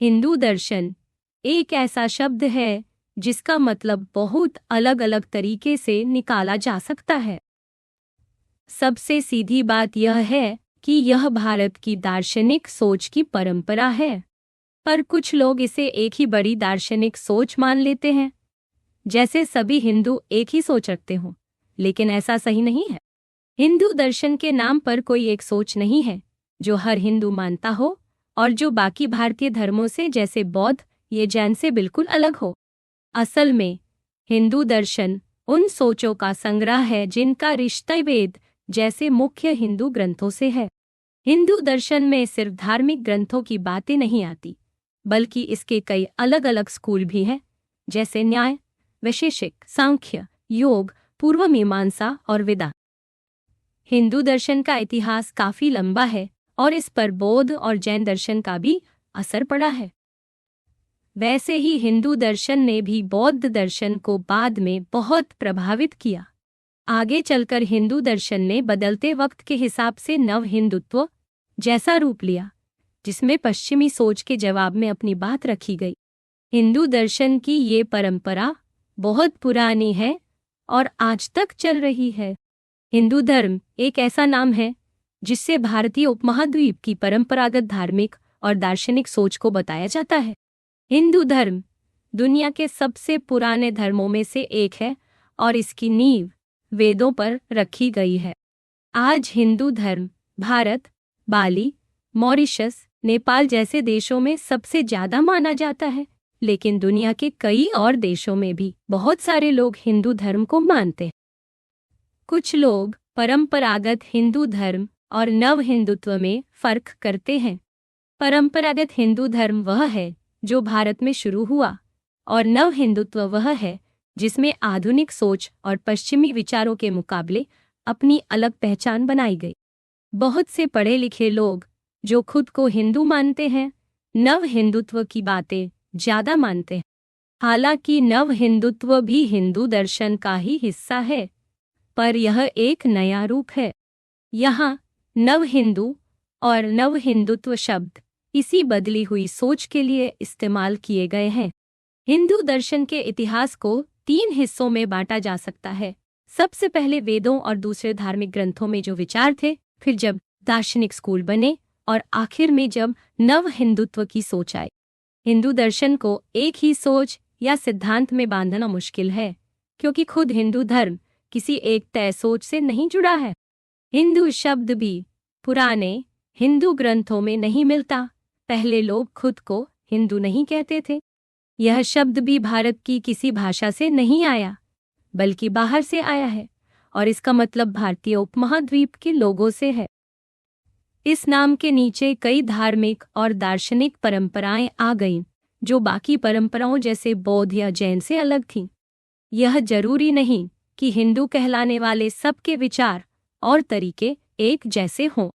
हिंदू दर्शन एक ऐसा शब्द है जिसका मतलब बहुत अलग अलग तरीके से निकाला जा सकता है। सबसे सीधी बात यह है कि यह भारत की दार्शनिक सोच की परंपरा है, पर कुछ लोग इसे एक ही बड़ी दार्शनिक सोच मान लेते हैं, जैसे सभी हिंदू एक ही सोच रखते हों, लेकिन ऐसा सही नहीं है। हिंदू दर्शन के नाम पर कोई एक सोच नहीं है जो हर हिंदू मानता हो और जो बाकी भारतीय धर्मों से जैसे बौद्ध या जैन से बिल्कुल अलग हो। असल में हिंदू दर्शन उन सोचों का संग्रह है जिनका रिश्ता वेद जैसे मुख्य हिंदू ग्रंथों से है। हिंदू दर्शन में सिर्फ धार्मिक ग्रंथों की बातें नहीं आती, बल्कि इसके कई अलग अलग स्कूल भी हैं, जैसे न्याय, वैशेषिक, सांख्य, योग, पूर्व मीमांसा और वेदांत। हिंदू दर्शन का इतिहास काफी लंबा है और इस पर बौद्ध और जैन दर्शन का भी असर पड़ा है। वैसे ही हिंदू दर्शन ने भी बौद्ध दर्शन को बाद में बहुत प्रभावित किया। आगे चलकर हिंदू दर्शन ने बदलते वक्त के हिसाब से नव हिंदुत्व जैसा रूप लिया, जिसमें पश्चिमी सोच के जवाब में अपनी बात रखी गई। हिंदू दर्शन की ये परंपरा बहुत पुरानी है और आज तक चल रही है। हिंदू धर्म एक ऐसा नाम है जिससे भारतीय उपमहाद्वीप की परंपरागत धार्मिक और दार्शनिक सोच को बताया जाता है। हिंदू धर्म दुनिया के सबसे पुराने धर्मों में से एक है और इसकी नींव वेदों पर रखी गई है। आज हिंदू धर्म भारत, बाली, मॉरिशस, नेपाल जैसे देशों में सबसे ज्यादा माना जाता है, लेकिन दुनिया के कई और देशों में भी बहुत सारे लोग हिंदू धर्म को मानते हैं। कुछ लोग परंपरागत हिंदू धर्म और नव हिंदुत्व में फर्क करते हैं। परंपरागत हिंदू धर्म वह है जो भारत में शुरू हुआ और नव हिंदुत्व वह है जिसमें आधुनिक सोच और पश्चिमी विचारों के मुकाबले अपनी अलग पहचान बनाई गई। बहुत से पढ़े लिखे लोग जो खुद को हिंदू मानते हैं, नव हिंदुत्व की बातें ज्यादा मानते हैं। हालांकि नव हिंदुत्व भी हिंदू दर्शन का ही हिस्सा है, पर यह एक नया रूप है। यहाँ नव हिंदू और नव हिंदुत्व शब्द इसी बदली हुई सोच के लिए इस्तेमाल किए गए हैं। हिंदू दर्शन के इतिहास को 3 हिस्सों में बांटा जा सकता है। सबसे पहले वेदों और दूसरे धार्मिक ग्रंथों में जो विचार थे, फिर जब दार्शनिक स्कूल बने और आखिर में जब नव हिंदुत्व की सोच आई। हिंदू दर्शन को एक ही सोच या सिद्धांत में बांधना मुश्किल है, क्योंकि खुद हिंदू धर्म किसी एक तय सोच से नहीं जुड़ा है। हिंदू शब्द भी पुराने हिंदू ग्रंथों में नहीं मिलता। पहले लोग खुद को हिंदू नहीं कहते थे। यह शब्द भी भारत की किसी भाषा से नहीं आया, बल्कि बाहर से आया है और इसका मतलब भारतीय उपमहाद्वीप के लोगों से है। इस नाम के नीचे कई धार्मिक और दार्शनिक परंपराएं आ गईं, जो बाकी परंपराओं जैसे बौद्ध या जैन से अलग थीं। यह जरूरी नहीं कि हिंदू कहलाने वाले सबके विचार और तरीके एक जैसे हों।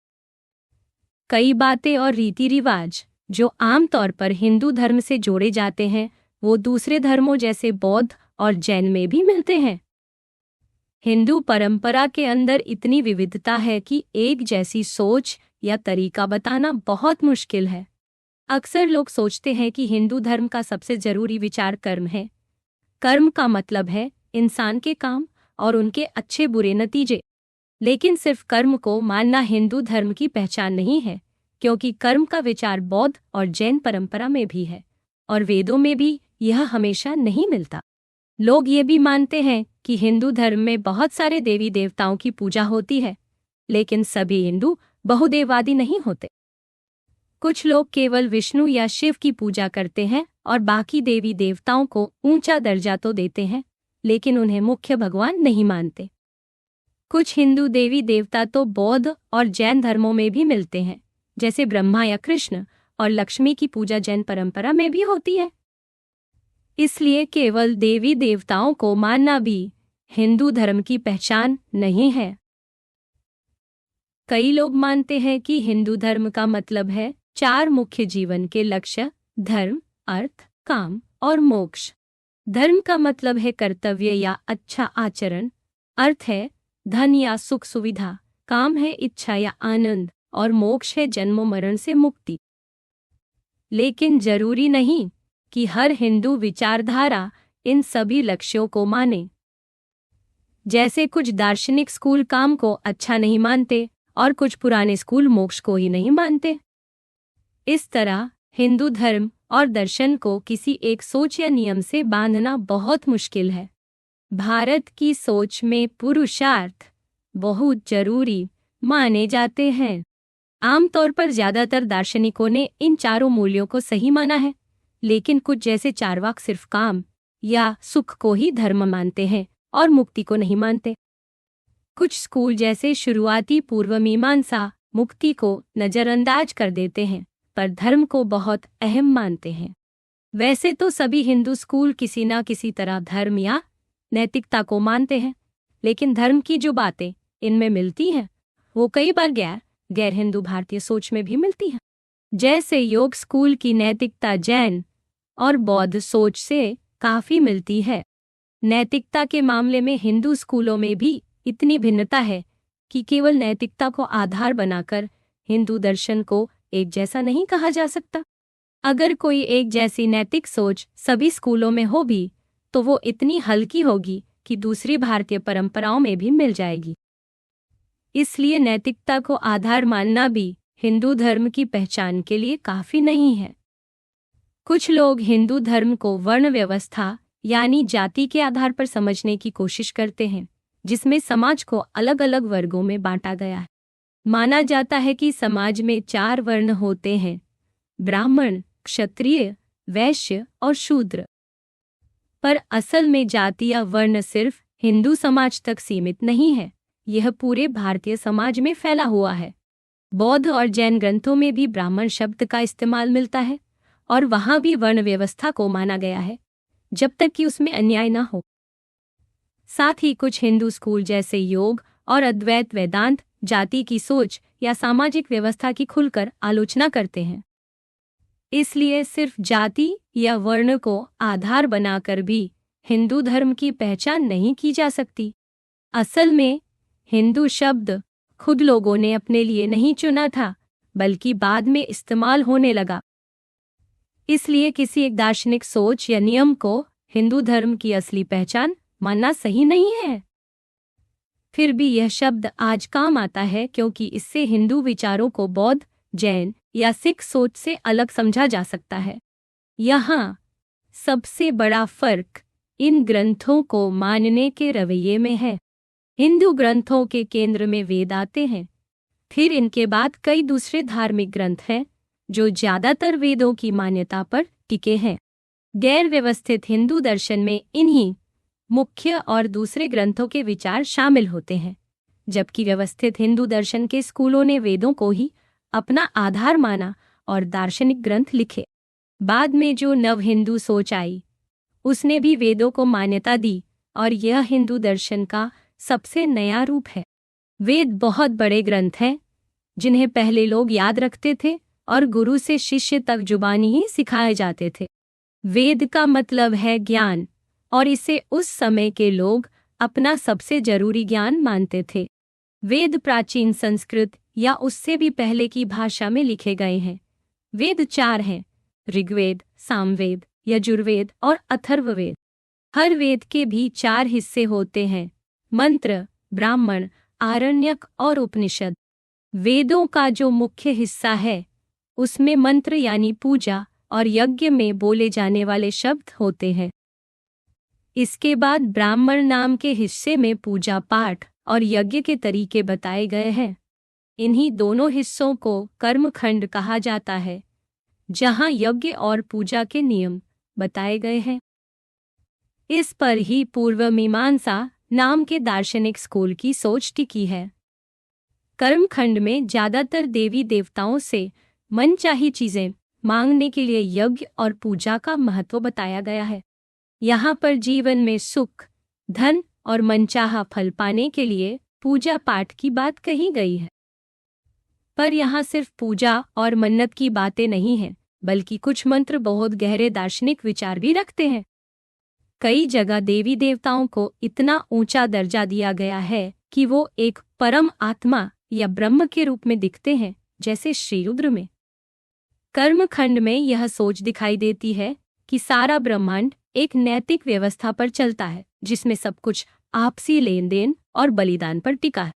कई बातें और रीति रिवाज जो आमतौर पर हिंदू धर्म से जोड़े जाते हैं, वो दूसरे धर्मों जैसे बौद्ध और जैन में भी मिलते हैं। हिंदू परंपरा के अंदर इतनी विविधता है कि एक जैसी सोच या तरीका बताना बहुत मुश्किल है। अक्सर लोग सोचते हैं कि हिंदू धर्म का सबसे जरूरी विचार कर्म है। कर्म का मतलब है इंसान के काम और उनके अच्छे बुरे नतीजे। लेकिन सिर्फ कर्म को मानना हिंदू धर्म की पहचान नहीं है, क्योंकि कर्म का विचार बौद्ध और जैन परंपरा में भी है और वेदों में भी यह हमेशा नहीं मिलता। लोग ये भी मानते हैं कि हिंदू धर्म में बहुत सारे देवी देवताओं की पूजा होती है, लेकिन सभी हिंदू बहुदेववादी नहीं होते। कुछ लोग केवल विष्णु या शिव की पूजा करते हैं और बाकी देवी देवताओं को ऊंचा दर्जा तो देते हैं, लेकिन उन्हें मुख्य भगवान नहीं मानते। कुछ हिंदू देवी देवता तो बौद्ध और जैन धर्मों में भी मिलते हैं, जैसे ब्रह्मा या कृष्ण, और लक्ष्मी की पूजा जैन परंपरा में भी होती है। इसलिए केवल देवी देवताओं को मानना भी हिंदू धर्म की पहचान नहीं है। कई लोग मानते हैं कि हिंदू धर्म का मतलब है 4 मुख्य जीवन के लक्ष्य: धर्म, अर्थ, काम और मोक्ष। धर्म का मतलब है कर्तव्य या अच्छा आचरण, अर्थ है धन या सुख सुविधा, काम है इच्छा या आनंद, और मोक्ष है जन्म मरण से मुक्ति। लेकिन जरूरी नहीं कि हर हिंदू विचारधारा इन सभी लक्ष्यों को माने। जैसे कुछ दार्शनिक स्कूल काम को अच्छा नहीं मानते और कुछ पुराने स्कूल मोक्ष को ही नहीं मानते। इस तरह हिंदू धर्म और दर्शन को किसी एक सोच या नियम से बांधना बहुत मुश्किल है। भारत की सोच में पुरुषार्थ बहुत जरूरी माने जाते हैं। आमतौर पर ज्यादातर दार्शनिकों ने इन चारों मूल्यों को सही माना है, लेकिन कुछ जैसे चार्वाक सिर्फ काम या सुख को ही धर्म मानते हैं और मुक्ति को नहीं मानते। कुछ स्कूल जैसे शुरुआती पूर्व मीमांसा मुक्ति को नजरअंदाज कर देते हैं, पर धर्म को बहुत अहम मानते हैं। वैसे तो सभी हिंदू स्कूल किसी न किसी तरह धर्म या नैतिकता को मानते हैं, लेकिन धर्म की जो बातें इनमें मिलती हैं वो कई बार गैर हिंदू भारतीय सोच में भी मिलती है। जैसे योग स्कूल की नैतिकता जैन और बौद्ध सोच से काफी मिलती है। नैतिकता के मामले में हिंदू स्कूलों में भी इतनी भिन्नता है कि केवल नैतिकता को आधार बनाकर हिंदू दर्शन को एक जैसा नहीं कहा जा सकता। अगर कोई एक जैसी नैतिक सोच सभी स्कूलों में हो भी तो वो इतनी हल्की होगी कि दूसरी भारतीय परंपराओं में भी मिल जाएगी। इसलिए नैतिकता को आधार मानना भी हिंदू धर्म की पहचान के लिए काफी नहीं है। कुछ लोग हिंदू धर्म को वर्ण व्यवस्था यानी जाति के आधार पर समझने की कोशिश करते हैं, जिसमें समाज को अलग अलग वर्गों में बांटा गया है। माना जाता है कि समाज में 4 वर्ण होते हैं: ब्राह्मण, क्षत्रिय, वैश्य और शूद्र। पर असल में जाति या वर्ण सिर्फ हिंदू समाज तक सीमित नहीं है, यह पूरे भारतीय समाज में फैला हुआ है। बौद्ध और जैन ग्रंथों में भी ब्राह्मण शब्द का इस्तेमाल मिलता है और वहां भी वर्ण व्यवस्था को माना गया है, जब तक कि उसमें अन्याय न हो। साथ ही कुछ हिंदू स्कूल जैसे योग और अद्वैत वेदांत जाति की सोच या सामाजिक व्यवस्था की खुलकर आलोचना करते हैं। इसलिए सिर्फ जाति या वर्ण को आधार बनाकर भी हिंदू धर्म की पहचान नहीं की जा सकती। असल में हिंदू शब्द खुद लोगों ने अपने लिए नहीं चुना था, बल्कि बाद में इस्तेमाल होने लगा। इसलिए किसी एक दार्शनिक सोच या नियम को हिंदू धर्म की असली पहचान मानना सही नहीं है। फिर भी यह शब्द आज काम आता है क्योंकि इससे हिंदू विचारों को बौद्ध, जैन या सिख सोच से अलग समझा जा सकता है। यहाँ सबसे बड़ा फर्क इन ग्रंथों को मानने के रवैये में है। हिंदू ग्रंथों के केंद्र में वेद आते हैं, फिर इनके बाद कई दूसरे धार्मिक ग्रंथ हैं जो ज्यादातर वेदों की मान्यता पर टिके हैं। गैर व्यवस्थित हिंदू दर्शन में इन्हीं मुख्य और दूसरे ग्रंथों के विचार शामिल होते हैं, जबकि व्यवस्थित हिंदू दर्शन के स्कूलों ने वेदों को ही अपना आधार माना और दार्शनिक ग्रंथ लिखे। बाद में जो नव हिंदू सोच आई उसने भी वेदों को मान्यता दी और यह हिंदू दर्शन का सबसे नया रूप है। वेद बहुत बड़े ग्रंथ हैं जिन्हें पहले लोग याद रखते थे और गुरु से शिष्य तक जुबानी ही सिखाए जाते थे। वेद का मतलब है ज्ञान और इसे उस समय के लोग अपना सबसे जरूरी ज्ञान मानते थे। वेद प्राचीन संस्कृत या उससे भी पहले की भाषा में लिखे गए हैं। वेद 4 हैं: ऋग्वेद, सामवेद, यजुर्वेद और अथर्ववेद। हर वेद के भी 4 हिस्से होते हैं: मंत्र, ब्राह्मण, आरण्यक और उपनिषद। वेदों का जो मुख्य हिस्सा है उसमें मंत्र यानी पूजा और यज्ञ में बोले जाने वाले शब्द होते हैं। इसके बाद ब्राह्मण नाम के हिस्से में पूजा पाठ और यज्ञ के तरीके बताए गए हैं। इन्हीं दोनों हिस्सों को कर्मखंड कहा जाता है, जहां यज्ञ और पूजा के नियम बताए गए हैं। इस पर ही पूर्व मीमांसा नाम के दार्शनिक स्कूल की सोच टिकी है। कर्मखंड में ज्यादातर देवी देवताओं से मनचाही चीजें मांगने के लिए यज्ञ और पूजा का महत्व बताया गया है। यहाँ पर जीवन में सुख, धन और मनचाहा फल पाने के लिए पूजा पाठ की बात कही गई है। पर यहाँ सिर्फ पूजा और मन्नत की बातें नहीं हैं, बल्कि कुछ मंत्र बहुत गहरे दार्शनिक विचार भी रखते हैं। कई जगह देवी देवताओं को इतना ऊंचा दर्जा दिया गया है कि वो एक परम आत्मा या ब्रह्म के रूप में दिखते हैं, जैसे श्री रुद्र में। कर्मखंड में यह सोच दिखाई देती है कि सारा ब्रह्मांड एक नैतिक व्यवस्था पर चलता है, जिसमें सब कुछ आपसी लेन देन और बलिदान पर टिका है।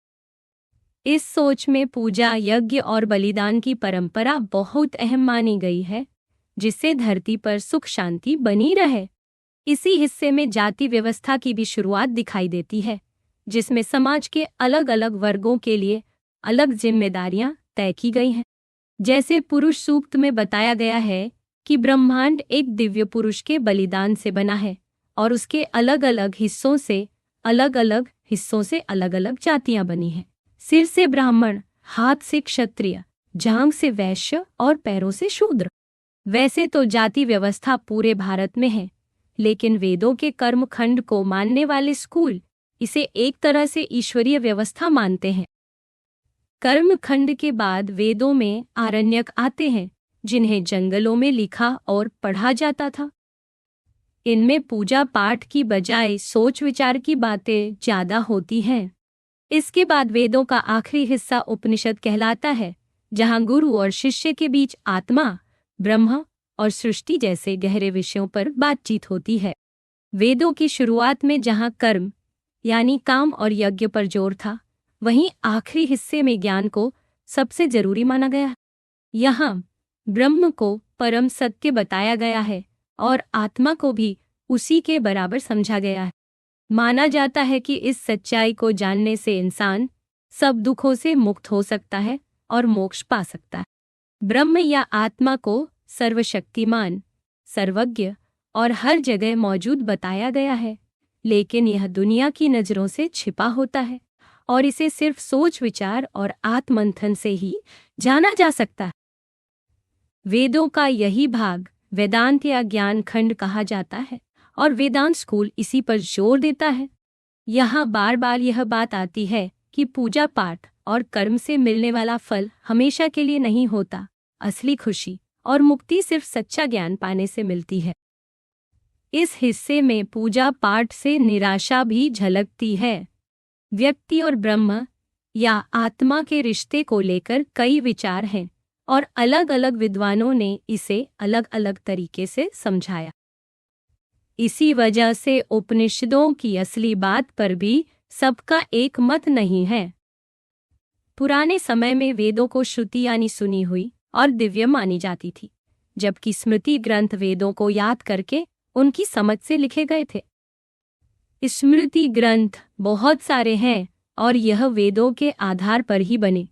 इस सोच में पूजा, यज्ञ और बलिदान की परंपरा बहुत अहम मानी गई है, जिससे धरती पर सुख शांति बनी रहे। इसी हिस्से में जाति व्यवस्था की भी शुरुआत दिखाई देती है, जिसमें समाज के अलग अलग वर्गों के लिए अलग जिम्मेदारियां तय की गई हैं। जैसे पुरुष सूक्त में बताया गया है कि ब्रह्मांड एक दिव्य पुरुष के बलिदान से बना है और उसके अलग अलग हिस्सों से अलग अलग जातियां बनी हैं। सिर से ब्राह्मण, हाथ से क्षत्रिय, जांघ से वैश्य और पैरों से शूद्र। वैसे तो जाति व्यवस्था पूरे भारत में है, लेकिन वेदों के कर्मखंड को मानने वाले स्कूल इसे एक तरह से ईश्वरीय व्यवस्था मानते हैं। कर्मखंड के बाद वेदों में आरण्यक आते हैं, जिन्हें जंगलों में लिखा और पढ़ा जाता था। इनमें पूजा पाठ की बजाय सोच विचार की बातें ज्यादा होती हैं। इसके बाद वेदों का आखिरी हिस्सा उपनिषद कहलाता है, जहां गुरु और शिष्य के बीच आत्मा, ब्रह्म और सृष्टि जैसे गहरे विषयों पर बातचीत होती है। वेदों की शुरुआत में जहां कर्म यानी काम और यज्ञ पर जोर था, वहीं आखिरी हिस्से में ज्ञान को सबसे जरूरी माना गया। यहाँ ब्रह्म को परम सत्य बताया गया है और आत्मा को भी उसी के बराबर समझा गया है। माना जाता है कि इस सच्चाई को जानने से इंसान सब दुखों से मुक्त हो सकता है और मोक्ष पा सकता है। ब्रह्म या आत्मा को सर्वशक्तिमान, सर्वज्ञ और हर जगह मौजूद बताया गया है, लेकिन यह दुनिया की नजरों से छिपा होता है और इसे सिर्फ सोच विचार और आत्ममंथन से ही जाना जा सकता है। वेदों का यही भाग वेदांत या ज्ञान खंड कहा जाता है और वेदांत स्कूल इसी पर जोर देता है। यहाँ बार बार यह बात आती है कि पूजा पाठ और कर्म से मिलने वाला फल हमेशा के लिए नहीं होता। असली खुशी और मुक्ति सिर्फ सच्चा ज्ञान पाने से मिलती है। इस हिस्से में पूजा पाठ से निराशा भी झलकती है। व्यक्ति और ब्रह्म या आत्मा के रिश्ते को लेकर कई विचार हैं और अलग अलग विद्वानों ने इसे अलग अलग तरीके से समझाया। इसी वजह से उपनिषदों की असली बात पर भी सबका एक मत नहीं है। पुराने समय में वेदों को श्रुति यानी सुनी हुई और दिव्य मानी जाती थी, जबकि स्मृति ग्रंथ वेदों को याद करके उनकी समझ से लिखे गए थे। स्मृति ग्रंथ बहुत सारे हैं और यह वेदों के आधार पर ही बने।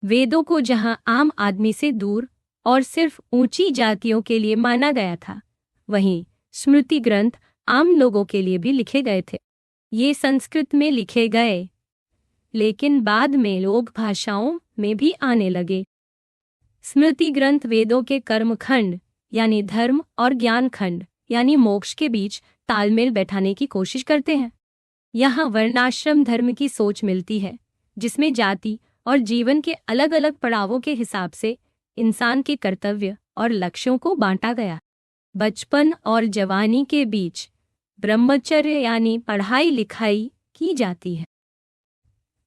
वेदों को जहां आम आदमी से दूर और सिर्फ ऊंची जातियों के लिए माना गया था, वहीं स्मृति ग्रंथ आम लोगों के लिए भी लिखे गए थे। ये संस्कृत में लिखे गए, लेकिन बाद में लोक भाषाओं में भी आने लगे। स्मृति ग्रंथ वेदों के कर्मखंड यानी धर्म और ज्ञान खंड यानी मोक्ष के बीच तालमेल बैठाने की कोशिश करते हैं। यहाँ वर्णाश्रम धर्म की सोच मिलती है, जिसमें जाति और जीवन के अलग अलग पड़ावों के हिसाब से इंसान के कर्तव्य और लक्ष्यों को बांटा गया। बचपन और जवानी के बीच ब्रह्मचर्य यानी पढ़ाई लिखाई की जाती है।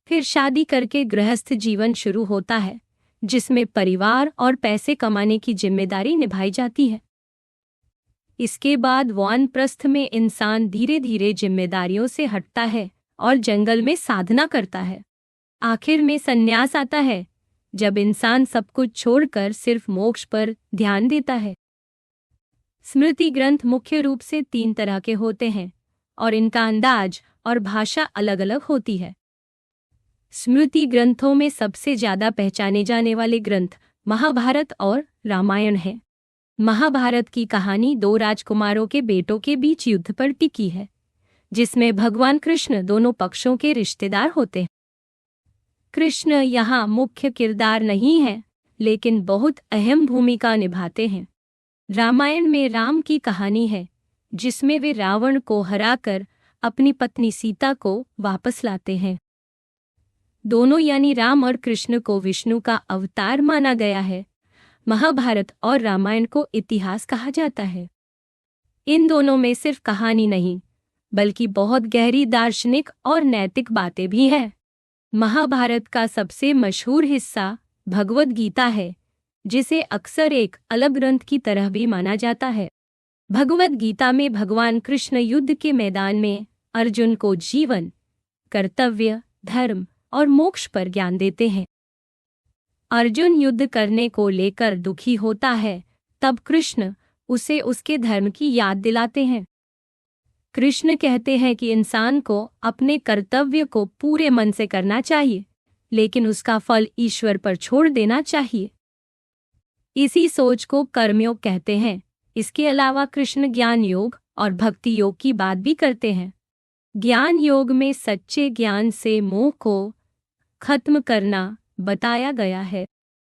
फिर शादी करके गृहस्थ जीवन शुरू होता है, जिसमें परिवार और पैसे कमाने की जिम्मेदारी निभाई जाती है। इसके बाद वानप्रस्थ में इंसान धीरे धीरे जिम्मेदारियों से हटता है और जंगल में साधना करता है। आखिर में संन्यास आता है, जब इंसान सब कुछ छोड़कर सिर्फ मोक्ष पर ध्यान देता है। स्मृति ग्रंथ मुख्य रूप से 3 तरह के होते हैं और इनका अंदाज और भाषा अलग अलग होती है। स्मृति ग्रंथों में सबसे ज्यादा पहचाने जाने वाले ग्रंथ महाभारत और रामायण हैं। महाभारत की कहानी 2 राजकुमारों के बेटों के बीच युद्ध पर टिकी है, जिसमें भगवान कृष्ण दोनों पक्षों के रिश्तेदार होते हैं। कृष्ण यहाँ मुख्य किरदार नहीं है, लेकिन बहुत अहम भूमिका निभाते हैं। रामायण में राम की कहानी है, जिसमें वे रावण को हराकर अपनी पत्नी सीता को वापस लाते हैं। दोनों यानी राम और कृष्ण को विष्णु का अवतार माना गया है। महाभारत और रामायण को इतिहास कहा जाता है। इन दोनों में सिर्फ कहानी नहीं, बल्कि बहुत गहरी दार्शनिक और नैतिक बातें भी हैं। महाभारत का सबसे मशहूर हिस्सा भगवद गीता है, जिसे अक्सर एक अलग ग्रंथ की तरह भी माना जाता है। भगवद गीता में भगवान कृष्ण युद्ध के मैदान में अर्जुन को जीवन, कर्तव्य, धर्म और मोक्ष पर ज्ञान देते हैं। अर्जुन युद्ध करने को लेकर दुखी होता है, तब कृष्ण उसे उसके धर्म की याद दिलाते हैं। कृष्ण कहते हैं कि इंसान को अपने कर्तव्य को पूरे मन से करना चाहिए, लेकिन उसका फल ईश्वर पर छोड़ देना चाहिए। इसी सोच को कर्मयोग कहते हैं। इसके अलावा कृष्ण ज्ञान योग और भक्ति योग की बात भी करते हैं। ज्ञान योग में सच्चे ज्ञान से मोह को खत्म करना बताया गया है।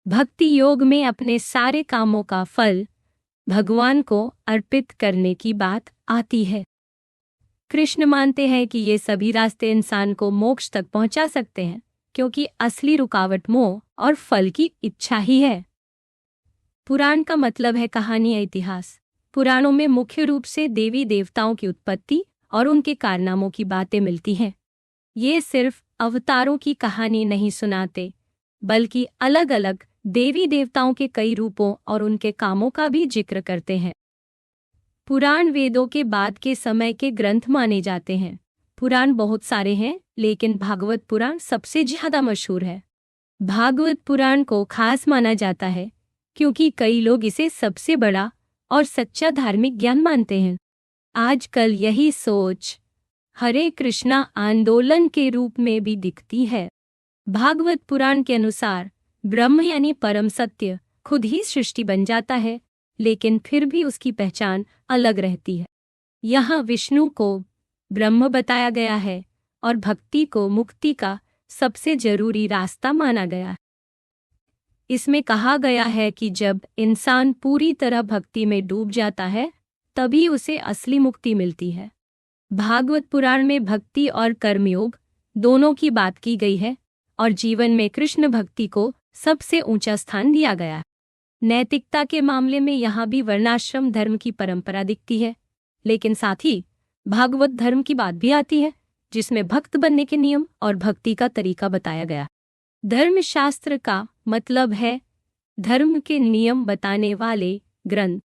भक्ति योग में अपने सारे कामों का फल भगवान को अर्पित करने की बात आती है। कृष्ण मानते हैं कि ये सभी रास्ते इंसान को मोक्ष तक पहुंचा सकते हैं, क्योंकि असली रुकावट मोह और फल की इच्छा ही है। पुराण का मतलब है कहानी या इतिहास। पुराणों में मुख्य रूप से देवी देवताओं की उत्पत्ति और उनके कारनामों की बातें मिलती हैं। ये सिर्फ अवतारों की कहानी नहीं सुनाते, बल्कि अलग अलग देवी देवताओं के कई रूपों और उनके कामों का भी जिक्र करते हैं। पुराण वेदों के बाद के समय के ग्रंथ माने जाते हैं। पुराण बहुत सारे हैं, लेकिन भागवत पुराण सबसे ज्यादा मशहूर है। भागवत पुराण को खास माना जाता है क्योंकि कई लोग इसे सबसे बड़ा और सच्चा धार्मिक ज्ञान मानते हैं। आजकल यही सोच हरे कृष्णा आंदोलन के रूप में भी दिखती है। भागवत पुराण के अनुसार ब्रह्म यानी परम सत्य खुद ही सृष्टि बन जाता है, लेकिन फिर भी उसकी पहचान अलग रहती है। यहाँ विष्णु को ब्रह्म बताया गया है और भक्ति को मुक्ति का सबसे जरूरी रास्ता माना गया है। इसमें कहा गया है कि जब इंसान पूरी तरह भक्ति में डूब जाता है, तभी उसे असली मुक्ति मिलती है। भागवत पुराण में भक्ति और कर्मयोग दोनों की बात की गई है और जीवन में कृष्ण भक्ति को सबसे ऊंचा स्थान दिया गया है। नैतिकता के मामले में यहाँ भी वर्णाश्रम धर्म की परंपरा दिखती है, लेकिन साथ ही भागवत धर्म की बात भी आती है, जिसमें भक्त बनने के नियम और भक्ति का तरीका बताया गया। धर्मशास्त्र का मतलब है धर्म के नियम बताने वाले ग्रंथ।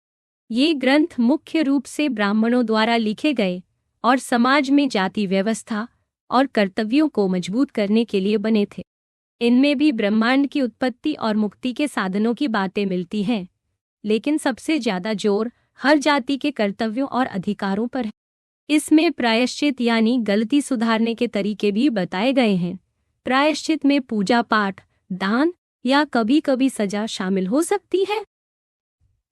ये ग्रंथ मुख्य रूप से ब्राह्मणों द्वारा लिखे गए और समाज में जाति व्यवस्था और कर्तव्यों को मजबूत करने के लिए बने थे। इनमें भी ब्रह्मांड की उत्पत्ति और मुक्ति के साधनों की बातें मिलती हैं, लेकिन सबसे ज्यादा जोर हर जाति के कर्तव्यों और अधिकारों पर है। इसमें प्रायश्चित यानी गलती सुधारने के तरीके भी बताए गए हैं। प्रायश्चित में पूजा पाठ, दान या कभी कभी सजा शामिल हो सकती है।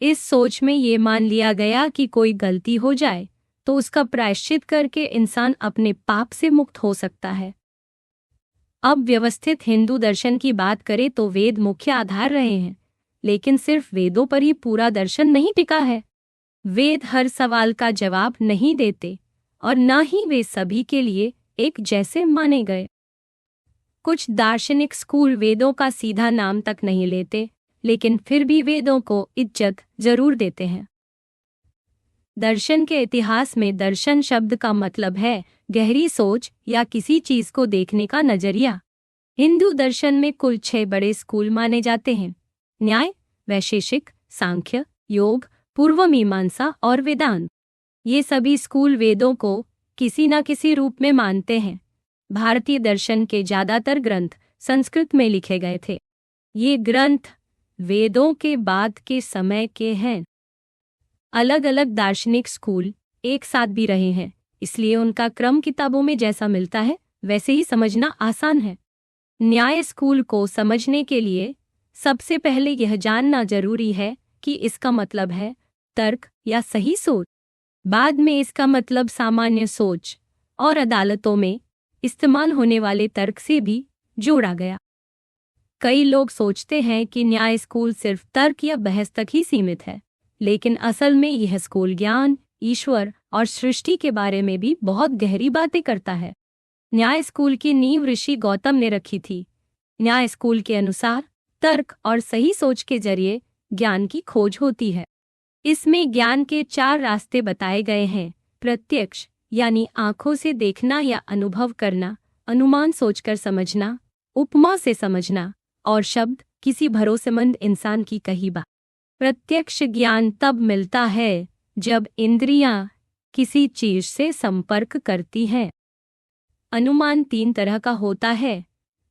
इस सोच में ये मान लिया गया कि कोई गलती हो जाए तो उसका प्रायश्चित करके इंसान अपने पाप से मुक्त हो सकता है। अब व्यवस्थित हिंदू दर्शन की बात करें तो वेद मुख्य आधार रहे हैं, लेकिन सिर्फ वेदों पर ही पूरा दर्शन नहीं टिका है। वेद हर सवाल का जवाब नहीं देते और न ही वे सभी के लिए एक जैसे माने गए। कुछ दार्शनिक स्कूल वेदों का सीधा नाम तक नहीं लेते, लेकिन फिर भी वेदों को इज्जत जरूर देते हैं। दर्शन के इतिहास में दर्शन शब्द का मतलब है गहरी सोच या किसी चीज को देखने का नजरिया। हिंदू दर्शन में कुल 6 बड़े स्कूल माने जाते हैं: न्याय, वैशेषिक, सांख्य, योग, पूर्व मीमांसा और वेदांत। ये सभी स्कूल वेदों को किसी न किसी रूप में मानते हैं। भारतीय दर्शन के ज्यादातर ग्रंथ संस्कृत में लिखे गए थे। ये ग्रंथ वेदों के बाद के समय के हैं। अलग अलग दार्शनिक स्कूल एक साथ भी रहे हैं, इसलिए उनका क्रम किताबों में जैसा मिलता है वैसे ही समझना आसान है। न्याय स्कूल को समझने के लिए सबसे पहले यह जानना जरूरी है कि इसका मतलब है तर्क या सही सोच। बाद में इसका मतलब सामान्य सोच और अदालतों में इस्तेमाल होने वाले तर्क से भी जोड़ा गया। कई लोग सोचते हैं कि न्याय स्कूल सिर्फ तर्क या बहस तक ही सीमित है, लेकिन असल में यह स्कूल ज्ञान, ईश्वर और सृष्टि के बारे में भी बहुत गहरी बातें करता है। न्याय स्कूल की नींव ऋषि गौतम ने रखी थी। न्याय स्कूल के अनुसार तर्क और सही सोच के जरिए ज्ञान की खोज होती है। इसमें ज्ञान के 4 रास्ते बताए गए हैं: प्रत्यक्ष यानी आंखों से देखना या अनुभव करना, अनुमान सोचकर समझना, उपमा से समझना और शब्द किसी भरोसेमंद इंसान की कही बात। प्रत्यक्ष ज्ञान तब मिलता है जब इंद्रियां किसी चीज से संपर्क करती हैं। अनुमान 3 तरह का होता है,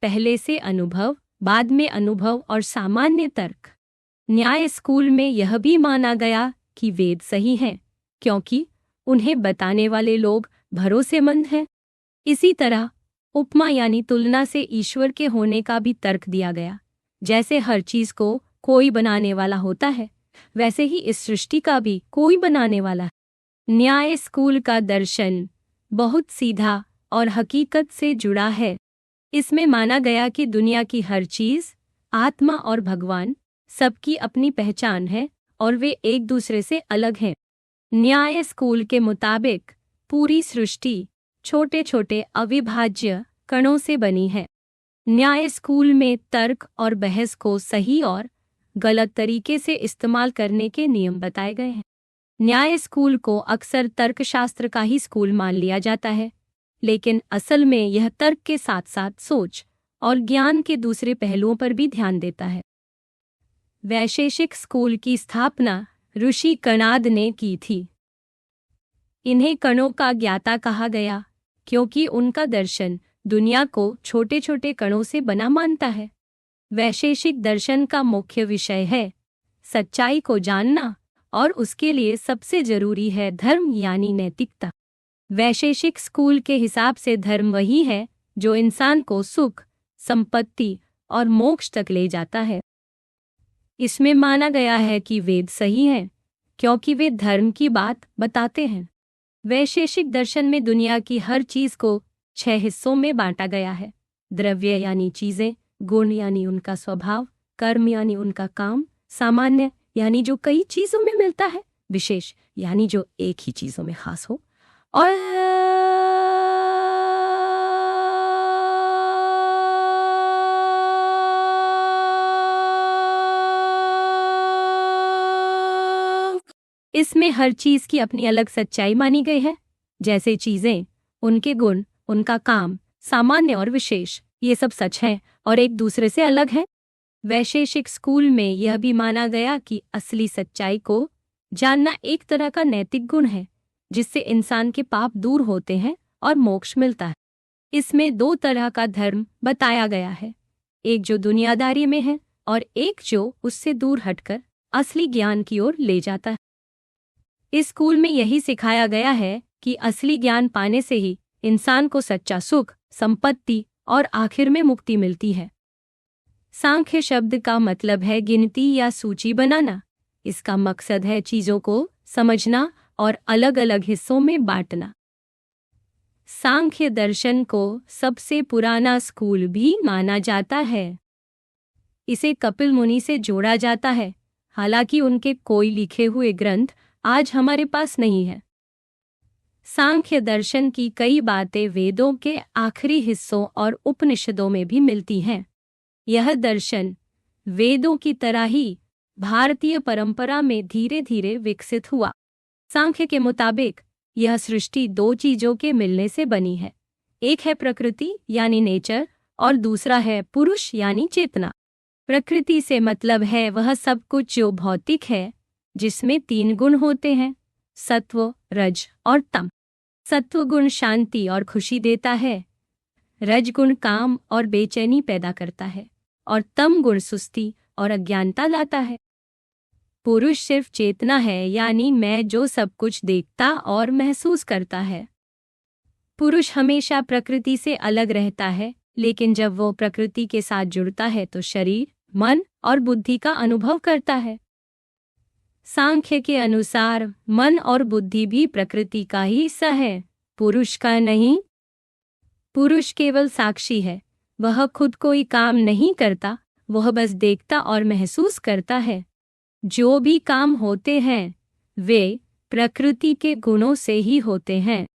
पहले से अनुभव, बाद में अनुभव और सामान्य तर्क। न्याय स्कूल में यह भी माना गया कि वेद सही हैं क्योंकि उन्हें बताने वाले लोग भरोसेमंद हैं। इसी तरह उपमा यानी तुलना से ईश्वर के होने का भी तर्क दिया गया। जैसे हर चीज को कोई बनाने वाला होता है, वैसे ही इस सृष्टि का भी कोई बनाने वाला है। न्याय स्कूल का दर्शन बहुत सीधा और हकीकत से जुड़ा है। इसमें माना गया कि दुनिया की हर चीज, आत्मा और भगवान सबकी अपनी पहचान है और वे एक दूसरे से अलग हैं। न्याय स्कूल के मुताबिक पूरी सृष्टि छोटे छोटे अविभाज्य कणों से बनी है। न्याय स्कूल में तर्क और बहस को सही और गलत तरीके से इस्तेमाल करने के नियम बताए गए हैं। न्याय स्कूल को अक्सर तर्कशास्त्र का ही स्कूल मान लिया जाता है, लेकिन असल में यह तर्क के साथ साथ सोच और ज्ञान के दूसरे पहलुओं पर भी ध्यान देता है। वैशेषिक स्कूल की स्थापना ऋषि कणाद ने की थी। इन्हें कणों का ज्ञाता कहा गया क्योंकि उनका दर्शन दुनिया को छोटे छोटे कणों से बना मानता है। वैशेषिक दर्शन का मुख्य विषय है सच्चाई को जानना और उसके लिए सबसे जरूरी है धर्म यानी नैतिकता। वैशेषिक स्कूल के हिसाब से धर्म वही है जो इंसान को सुख, संपत्ति और मोक्ष तक ले जाता है। इसमें माना गया है कि वेद सही हैं क्योंकि वे धर्म की बात बताते हैं। वैशेषिक दर्शन में दुनिया की हर चीज को 6 हिस्सों में बांटा गया है। द्रव्य यानी चीजें, गुण यानी उनका स्वभाव, कर्म यानी उनका काम, सामान्य यानी जो कई चीजों में मिलता है, विशेष यानी जो एक ही चीजों में खास हो, और इसमें हर चीज की अपनी अलग सच्चाई मानी गई है। जैसे चीजें, उनके गुण, उनका काम, सामान्य और विशेष, ये सब सच हैं और एक दूसरे से अलग हैं। वैशेषिक स्कूल में यह भी माना गया कि असली सच्चाई को जानना एक तरह का नैतिक गुण है जिससे इंसान के पाप दूर होते हैं और मोक्ष मिलता है। इसमें 2 तरह का धर्म बताया गया है, एक जो दुनियादारी में है और एक जो उससे दूर हटकर असली ज्ञान की ओर ले जाता है। इस स्कूल में यही सिखाया गया है कि असली ज्ञान पाने से ही इंसान को सच्चा सुख, संपत्ति और आखिर में मुक्ति मिलती है। सांख्य शब्द का मतलब है गिनती या सूची बनाना। इसका मकसद है चीजों को समझना और अलग अलग हिस्सों में बांटना। सांख्य दर्शन को सबसे पुराना स्कूल भी माना जाता है। इसे कपिल मुनि से जोड़ा जाता है, हालांकि उनके कोई लिखे हुए ग्रंथ आज हमारे पास नहीं है। सांख्य दर्शन की कई बातें वेदों के आखिरी हिस्सों और उपनिषदों में भी मिलती हैं। यह दर्शन वेदों की तरह ही भारतीय परंपरा में धीरे धीरे विकसित हुआ। सांख्य के मुताबिक यह सृष्टि 2 चीजों के मिलने से बनी है, एक है प्रकृति यानी नेचर और दूसरा है पुरुष यानी चेतना। प्रकृति से मतलब है वह सब कुछ जो भौतिक है, जिसमें 3 गुण होते हैं, सत्व, रज और तम। सत्व गुण शांति और खुशी देता है, रज गुण काम और बेचैनी पैदा करता है और तम गुण सुस्ती और अज्ञानता लाता है। पुरुष सिर्फ चेतना है, यानी मैं जो सब कुछ देखता और महसूस करता है। पुरुष हमेशा प्रकृति से अलग रहता है, लेकिन जब वो प्रकृति के साथ जुड़ता है तो शरीर, मन और बुद्धि का अनुभव करता है। सांख्य के अनुसार मन और बुद्धि भी प्रकृति का ही हिस्सा है, पुरुष का नहीं। पुरुष केवल साक्षी है, वह खुद कोई काम नहीं करता, वह बस देखता और महसूस करता है। जो भी काम होते हैं वे प्रकृति के गुणों से ही होते हैं।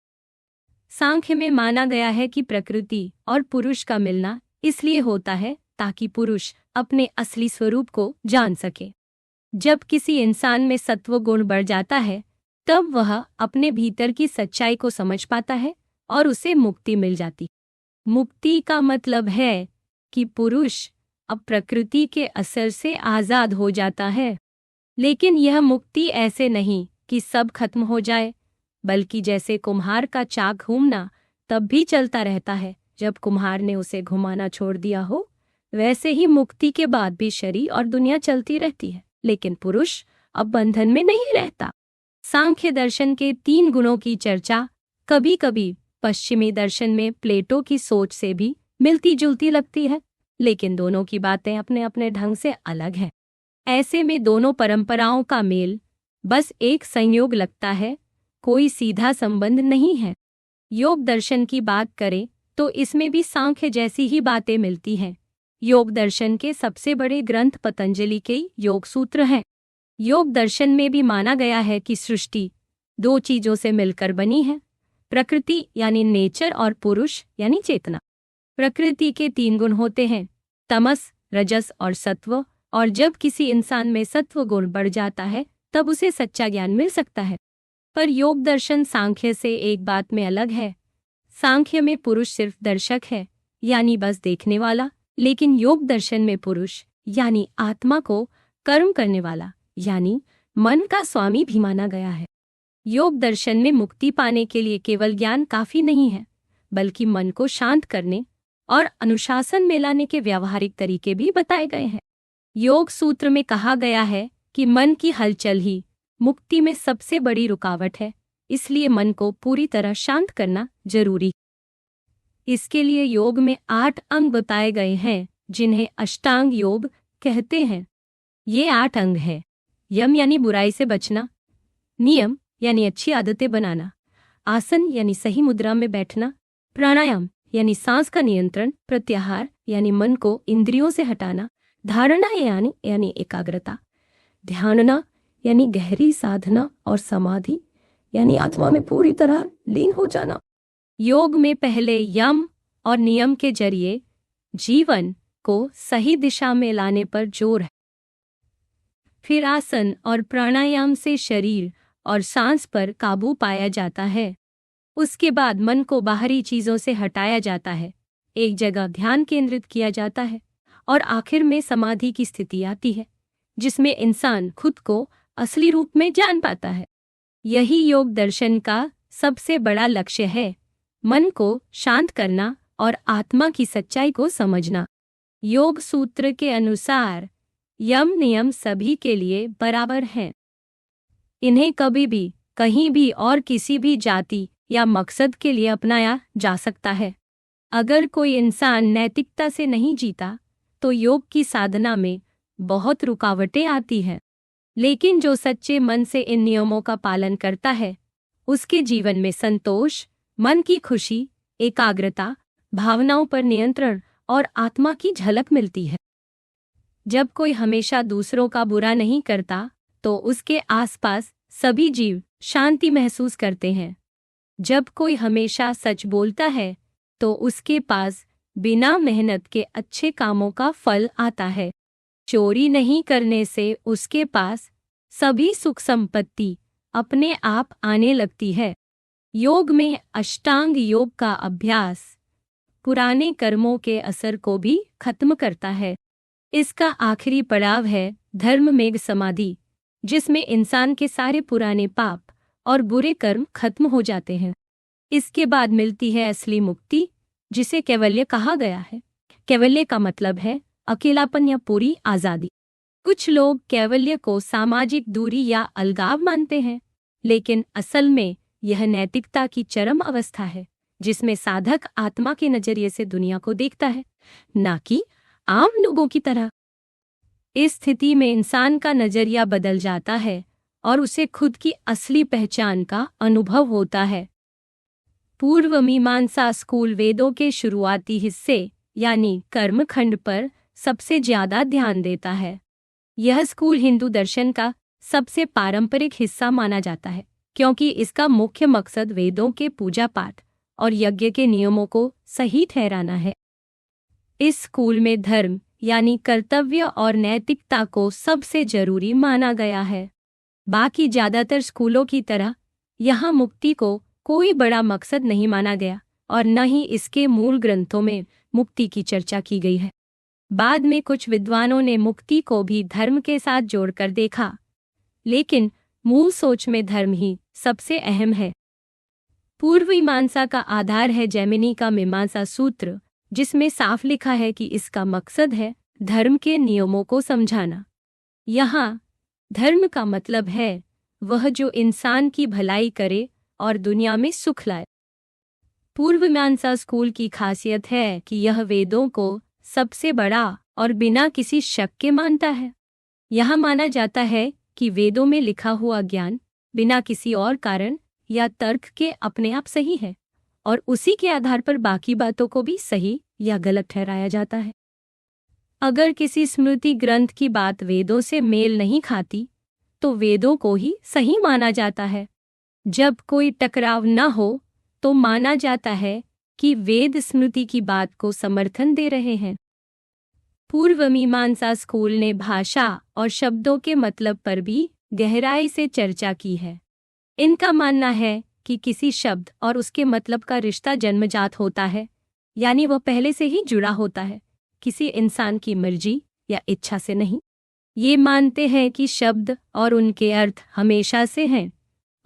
सांख्य में माना गया है कि प्रकृति और पुरुष का मिलना इसलिए होता है ताकि पुरुष अपने असली स्वरूप को जान सके। जब किसी इंसान में सत्व गुण बढ़ जाता है तब वह अपने भीतर की सच्चाई को समझ पाता है और उसे मुक्ति मिल जाती। मुक्ति का मतलब है कि पुरुष अब प्रकृति के असर से आज़ाद हो जाता है। लेकिन यह मुक्ति ऐसे नहीं कि सब खत्म हो जाए, बल्कि जैसे कुम्हार का चाक घूमना तब भी चलता रहता है जब कुम्हार ने उसे घुमाना छोड़ दिया हो, वैसे ही मुक्ति के बाद भी शरीर और दुनिया चलती रहती है, लेकिन पुरुष अब बंधन में नहीं रहता। सांख्य दर्शन के 3 गुणों की चर्चा कभी कभी पश्चिमी दर्शन में प्लेटो की सोच से भी मिलती जुलती लगती है, लेकिन दोनों की बातें अपने अपने ढंग से अलग हैं। ऐसे में दोनों परंपराओं का मेल बस एक संयोग लगता है, कोई सीधा संबंध नहीं है। योग दर्शन की बात करें तो इसमें भी सांख्य जैसी ही बातें मिलती हैं। योग दर्शन के सबसे बड़े ग्रंथ पतंजलि के योग सूत्र हैं। योग दर्शन में भी माना गया है कि सृष्टि 2 चीजों से मिलकर बनी है, प्रकृति यानी नेचर और पुरुष यानी चेतना। प्रकृति के 3 गुण होते हैं, तमस, रजस और सत्व, और जब किसी इंसान में सत्व गुण बढ़ जाता है तब उसे सच्चा ज्ञान मिल सकता है। पर योग दर्शन सांख्य से एक बात में अलग है। सांख्य में पुरुष सिर्फ दर्शक है, यानी बस देखने वाला, लेकिन योग दर्शन में पुरुष यानी आत्मा को कर्म करने वाला यानी मन का स्वामी भी माना गया है। योग दर्शन में मुक्ति पाने के लिए केवल ज्ञान काफी नहीं है, बल्कि मन को शांत करने और अनुशासन में लाने के व्यावहारिक तरीके भी बताए गए हैं। योग सूत्र में कहा गया है कि मन की हलचल ही मुक्ति में सबसे बड़ी रुकावट है, इसलिए मन को पूरी तरह शांत करना जरूरी। इसके लिए योग में 8 अंग बताए गए हैं, जिन्हें अष्टांग योग कहते हैं। ये 8 अंग हैं: यम यानी बुराई से बचना, नियम यानी अच्छी आदतें बनाना, आसन यानी सही मुद्रा में बैठना, प्राणायाम यानी सांस का नियंत्रण, प्रत्याहार यानी मन को इंद्रियों से हटाना, धारणा यानी एकाग्रता, ध्यानना यानी गहरी साधना, और समाधि यानी आत्मा में पूरी तरह लीन हो जाना। योग में पहले यम और नियम के जरिए जीवन को सही दिशा में लाने पर जोर है। फिर आसन और प्राणायाम से शरीर और सांस पर काबू पाया जाता है। उसके बाद मन को बाहरी चीजों से हटाया जाता है, एक जगह ध्यान केंद्रित किया जाता है, और आखिर में समाधि की स्थिति आती है, जिसमें इंसान खुद को असली रूप में जान पाता है। यही योग दर्शन का सबसे बड़ा लक्ष्य है, मन को शांत करना और आत्मा की सच्चाई को समझना। योग सूत्र के अनुसार यम नियम सभी के लिए बराबर हैं। इन्हें कभी भी, कहीं भी और किसी भी जाति या मकसद के लिए अपनाया जा सकता है। अगर कोई इंसान नैतिकता से नहीं जीता तो योग की साधना में बहुत रुकावटें आती हैं, लेकिन जो सच्चे मन से इन नियमों का पालन करता है, उसके जीवन में संतोष, मन की खुशी, एकाग्रता, भावनाओं पर नियंत्रण और आत्मा की झलक मिलती है। जब कोई हमेशा दूसरों का बुरा नहीं करता तो उसके आसपास सभी जीव शांति महसूस करते हैं। जब कोई हमेशा सच बोलता है तो उसके पास बिना मेहनत के अच्छे कामों का फल आता है। चोरी नहीं करने से उसके पास सभी सुख संपत्ति अपने आप आने लगती है। योग में अष्टांग योग का अभ्यास पुराने कर्मों के असर को भी खत्म करता है। इसका आखिरी पड़ाव है धर्ममेघ समाधि, जिसमें इंसान के सारे पुराने पाप और बुरे कर्म खत्म हो जाते हैं। इसके बाद मिलती है असली मुक्ति, जिसे कैवल्य कहा गया है। कैवल्य का मतलब है अकेलापन या पूरी आजादी। कुछ लोग कैवल्य को सामाजिक दूरी या अलगाव मानते हैं, लेकिन असल में यह नैतिकता की चरम अवस्था है, जिसमें साधक आत्मा के नजरिए से दुनिया को देखता है, ना कि आम लोगों की तरह। इस स्थिति में इंसान का नजरिया बदल जाता है और उसे खुद की असली पहचान का अनुभव होता है। पूर्व मीमांसा स्कूल वेदों के शुरुआती हिस्से यानी कर्मखंड पर सबसे ज्यादा ध्यान देता है। यह स्कूल हिंदू दर्शन का सबसे पारंपरिक हिस्सा माना जाता है, क्योंकि इसका मुख्य मकसद वेदों के पूजा पाठ और यज्ञ के नियमों को सही ठहराना है। इस स्कूल में धर्म यानी कर्तव्य और नैतिकता को सबसे जरूरी माना गया है। बाकी ज्यादातर स्कूलों की तरह यहाँ मुक्ति को कोई बड़ा मकसद नहीं माना गया और न ही इसके मूल ग्रंथों में मुक्ति की चर्चा की गई है। बाद में कुछ विद्वानों ने मुक्ति को भी धर्म के साथ जोड़कर देखा, लेकिन मूल सोच में धर्म ही सबसे अहम है। पूर्व मीमांसा का आधार है जैमिनी का मीमांसा सूत्र, जिसमें साफ लिखा है कि इसका मकसद है धर्म के नियमों को समझाना। यहाँ धर्म का मतलब है वह जो इंसान की भलाई करे और दुनिया में सुख लाए। पूर्व मीमांसा स्कूल की खासियत है कि यह वेदों को सबसे बड़ा और बिना किसी शक के मानता है। यह माना जाता है कि वेदों में लिखा हुआ ज्ञान बिना किसी और कारण या तर्क के अपने आप सही है और उसी के आधार पर बाकी बातों को भी सही या गलत ठहराया जाता है। अगर किसी स्मृति ग्रंथ की बात वेदों से मेल नहीं खाती तो वेदों को ही सही माना जाता है। जब कोई टकराव न हो तो माना जाता है कि वेद स्मृति की बात को समर्थन दे रहे हैं। पूर्व मीमांसा स्कूल ने भाषा और शब्दों के मतलब पर भी गहराई से चर्चा की है। इनका मानना है कि किसी शब्द और उसके मतलब का रिश्ता जन्मजात होता है, यानी वह पहले से ही जुड़ा होता है, किसी इंसान की मर्जी या इच्छा से नहीं। ये मानते हैं कि शब्द और उनके अर्थ हमेशा से हैं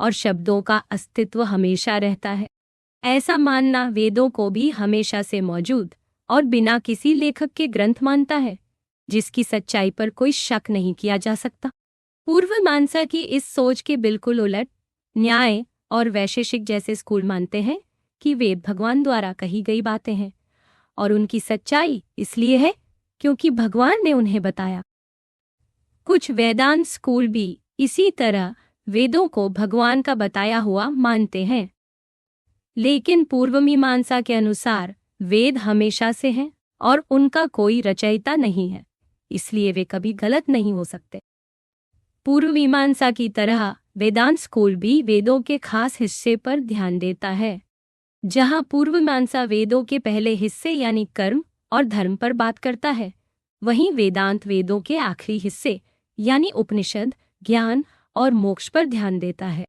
और शब्दों का अस्तित्व हमेशा रहता है। ऐसा मानना वेदों को भी हमेशा से मौजूद और बिना किसी लेखक के ग्रंथ मानता है, जिसकी सच्चाई पर कोई शक नहीं किया जा सकता। पूर्व मीमांसा की इस सोच के बिल्कुल उलट न्याय और वैशेषिक जैसे स्कूल मानते हैं कि वेद भगवान द्वारा कही गई बातें हैं और उनकी सच्चाई इसलिए है क्योंकि भगवान ने उन्हें बताया। कुछ वेदांत स्कूल भी इसी तरह वेदों को भगवान का बताया हुआ मानते हैं, लेकिन पूर्व मीमांसा के अनुसार वेद हमेशा से हैं और उनका कोई रचयिता नहीं है, इसलिए वे कभी गलत नहीं हो सकते। पूर्व मीमांसा की तरह वेदांत स्कूल भी वेदों के खास हिस्से पर ध्यान देता है। जहां पूर्व मीमांसा वेदों के पहले हिस्से यानी कर्म और धर्म पर बात करता है, वहीं वेदांत वेदों के आखिरी हिस्से यानी उपनिषद, ज्ञान और मोक्ष पर ध्यान देता है।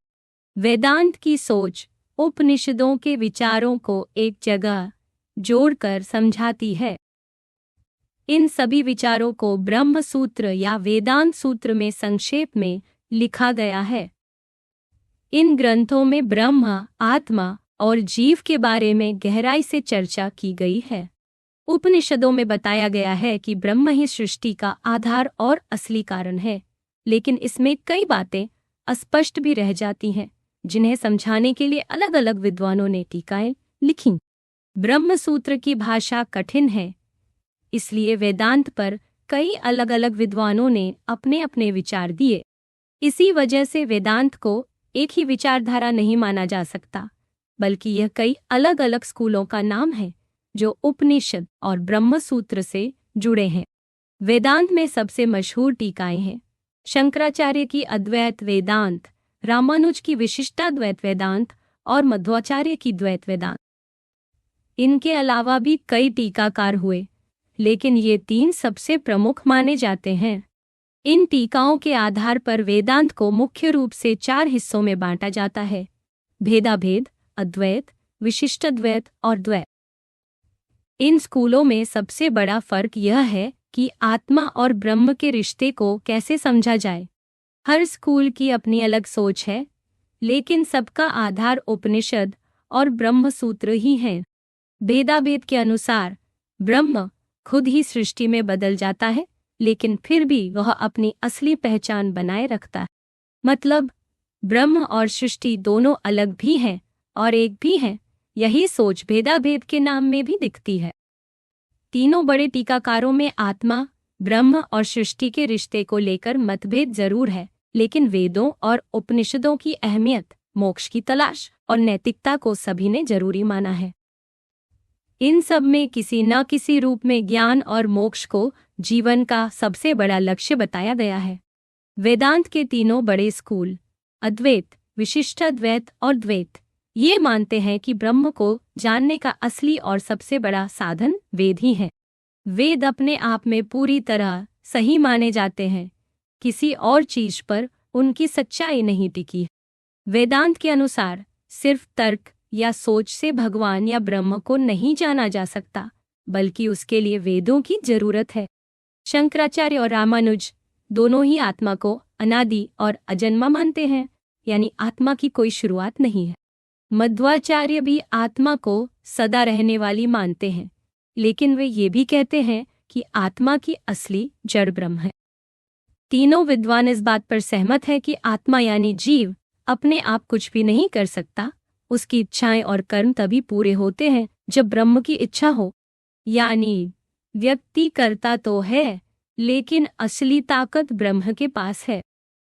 वेदांत की सोच उपनिषदों के विचारों को एक जगह जोड़कर समझाती है। इन सभी विचारों को ब्रह्म सूत्र या वेदांत सूत्र में संक्षेप में लिखा गया है। इन ग्रंथों में ब्रह्म, आत्मा और जीव के बारे में गहराई से चर्चा की गई है। उपनिषदों में बताया गया है कि ब्रह्म ही सृष्टि का आधार और असली कारण है, लेकिन इसमें कई बातें अस्पष्ट भी रह जाती हैं, जिन्हें समझाने के लिए अलग अलग विद्वानों ने टीकाएं लिखीं। ब्रह्म सूत्र की भाषा कठिन है, इसलिए वेदांत पर कई अलग अलग विद्वानों ने अपने अपने विचार दिए। इसी वजह से वेदांत को एक ही विचारधारा नहीं माना जा सकता, बल्कि यह कई अलग अलग स्कूलों का नाम है जो उपनिषद और ब्रह्म सूत्र से जुड़े हैं। वेदांत में सबसे मशहूर टीकाएं हैं शंकराचार्य की अद्वैत वेदांत, रामानुज की विशिष्टाद्वैत वेदांत और मध्वाचार्य की द्वैत वेदांत। इनके अलावा भी कई टीकाकार हुए, लेकिन ये तीन सबसे प्रमुख माने जाते हैं। इन टीकाओं के आधार पर वेदांत को मुख्य रूप से 4 हिस्सों में बांटा जाता है: भेदाभेद, अद्वैत, विशिष्टाद्वैत और द्वैत। इन स्कूलों में सबसे बड़ा फर्क यह है कि आत्मा और ब्रह्म के रिश्ते को कैसे समझा जाए। हर स्कूल की अपनी अलग सोच है, लेकिन सबका आधार उपनिषद और ब्रह्म सूत्र ही है। भेदाभेद के अनुसार ब्रह्म खुद ही सृष्टि में बदल जाता है, लेकिन फिर भी वह अपनी असली पहचान बनाए रखता है। मतलब ब्रह्म और सृष्टि दोनों अलग भी हैं और एक भी हैं। यही सोच भेदाभेद के नाम में भी दिखती है। तीनों बड़े टीकाकारों में आत्मा, ब्रह्म और सृष्टि के रिश्ते को लेकर मतभेद जरूर है, लेकिन वेदों और उपनिषदों की अहमियत, मोक्ष की तलाश और नैतिकता को सभी ने जरूरी माना है। इन सब में किसी न किसी रूप में ज्ञान और मोक्ष को जीवन का सबसे बड़ा लक्ष्य बताया गया है। वेदांत के तीनों बड़े स्कूल अद्वैत, विशिष्टाद्वैत और द्वैत ये मानते हैं कि ब्रह्म को जानने का असली और सबसे बड़ा साधन वेद ही है। वेद अपने आप में पूरी तरह सही माने जाते हैं, किसी और चीज पर उनकी सच्चाई नहीं टिकी। वेदांत के अनुसार सिर्फ तर्क या सोच से भगवान या ब्रह्म को नहीं जाना जा सकता, बल्कि उसके लिए वेदों की जरूरत है। शंकराचार्य और रामानुज दोनों ही आत्मा को अनादि और अजन्मा मानते हैं, यानी आत्मा की कोई शुरुआत नहीं है। मध्वाचार्य भी आत्मा को सदा रहने वाली मानते हैं, लेकिन वे ये भी कहते हैं कि आत्मा की असली जड़ ब्रह्म है। तीनों विद्वान इस बात पर सहमत है कि आत्मा यानी जीव अपने आप कुछ भी नहीं कर सकता। उसकी इच्छाएं और कर्म तभी पूरे होते हैं जब ब्रह्म की इच्छा हो। यानी व्यक्ति करता तो है, लेकिन असली ताकत ब्रह्म के पास है।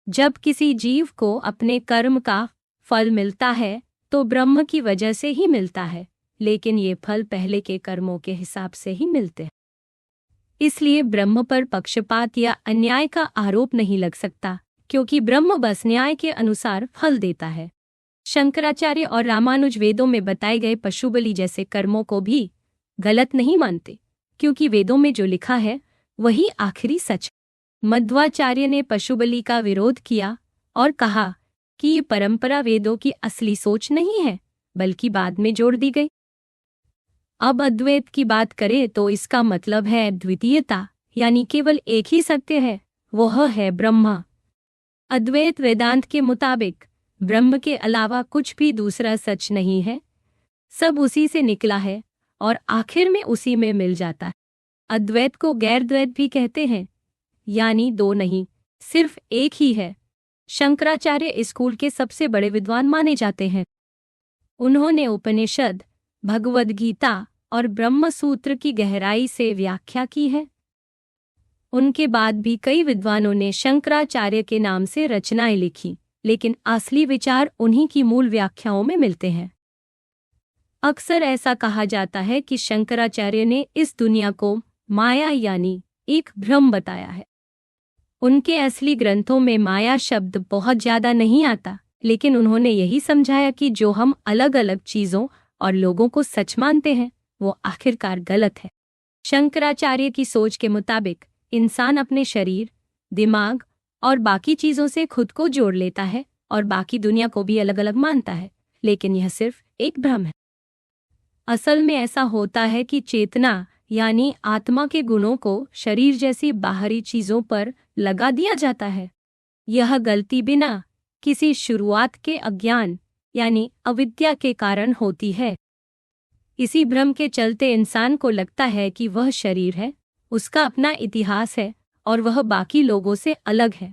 जब किसी जीव को अपने कर्म का फल मिलता है तो ब्रह्म की वजह से ही मिलता है, लेकिन ये फल पहले के कर्मों के हिसाब से ही मिलते हैं। इसलिए ब्रह्म पर पक्षपात या अन्याय का आरोप नहीं लग सकता, क्योंकि ब्रह्म बस न्याय के अनुसार फल देता है। शंकराचार्य और रामानुज वेदों में बताए गए पशु बलि जैसे कर्मों को भी गलत नहीं मानते, क्योंकि वेदों में जो लिखा है वही आखिरी सच। मध्वाचार्य ने पशु बलि का विरोध किया और कहा कि ये परंपरा वेदों की असली सोच नहीं है, बल्कि बाद में जोड़ दी गई। अब अद्वैत की बात करें तो इसका मतलब है द्वितीयता, यानी केवल एक ही सत्य है, वह है ब्रह्मा। अद्वैत वेदांत के मुताबिक ब्रह्म के अलावा कुछ भी दूसरा सच नहीं है। सब उसी से निकला है और आखिर में उसी में मिल जाता है। अद्वैत को गैर द्वैत भी कहते हैं, यानी दो नहीं, सिर्फ एक ही है। शंकराचार्य इस कुल के सबसे बड़े विद्वान माने जाते हैं। उन्होंने उपनिषद, भगवद गीता और ब्रह्म सूत्र की गहराई से व्याख्या की है। उनके बाद भी कई विद्वानों ने शंकराचार्य के नाम से रचनाएं लिखी, लेकिन असली विचार उन्हीं की मूल व्याख्याओं में मिलते हैं। अक्सर ऐसा कहा जाता है कि शंकराचार्य ने इस दुनिया को माया यानी एक भ्रम बताया है। उनके असली ग्रंथों में माया शब्द बहुत ज्यादा नहीं आता, लेकिन उन्होंने यही समझाया कि जो हम अलग अलग चीजों और लोगों को सच मानते हैं वो आखिरकार गलत है। शंकराचार्य की सोच के मुताबिक इंसान अपने शरीर, दिमाग और बाकी चीजों से खुद को जोड़ लेता है और बाकी दुनिया को भी अलग अलग मानता है, लेकिन यह सिर्फ एक भ्रम है। असल में ऐसा होता है कि चेतना यानी आत्मा के गुणों को शरीर जैसी बाहरी चीजों पर लगा दिया जाता है। यह गलती बिना किसी शुरुआत के अज्ञान यानी अविद्या के कारण होती है। इसी भ्रम के चलते इंसान को लगता है कि वह शरीर है, उसका अपना इतिहास है और वह बाकी लोगों से अलग है।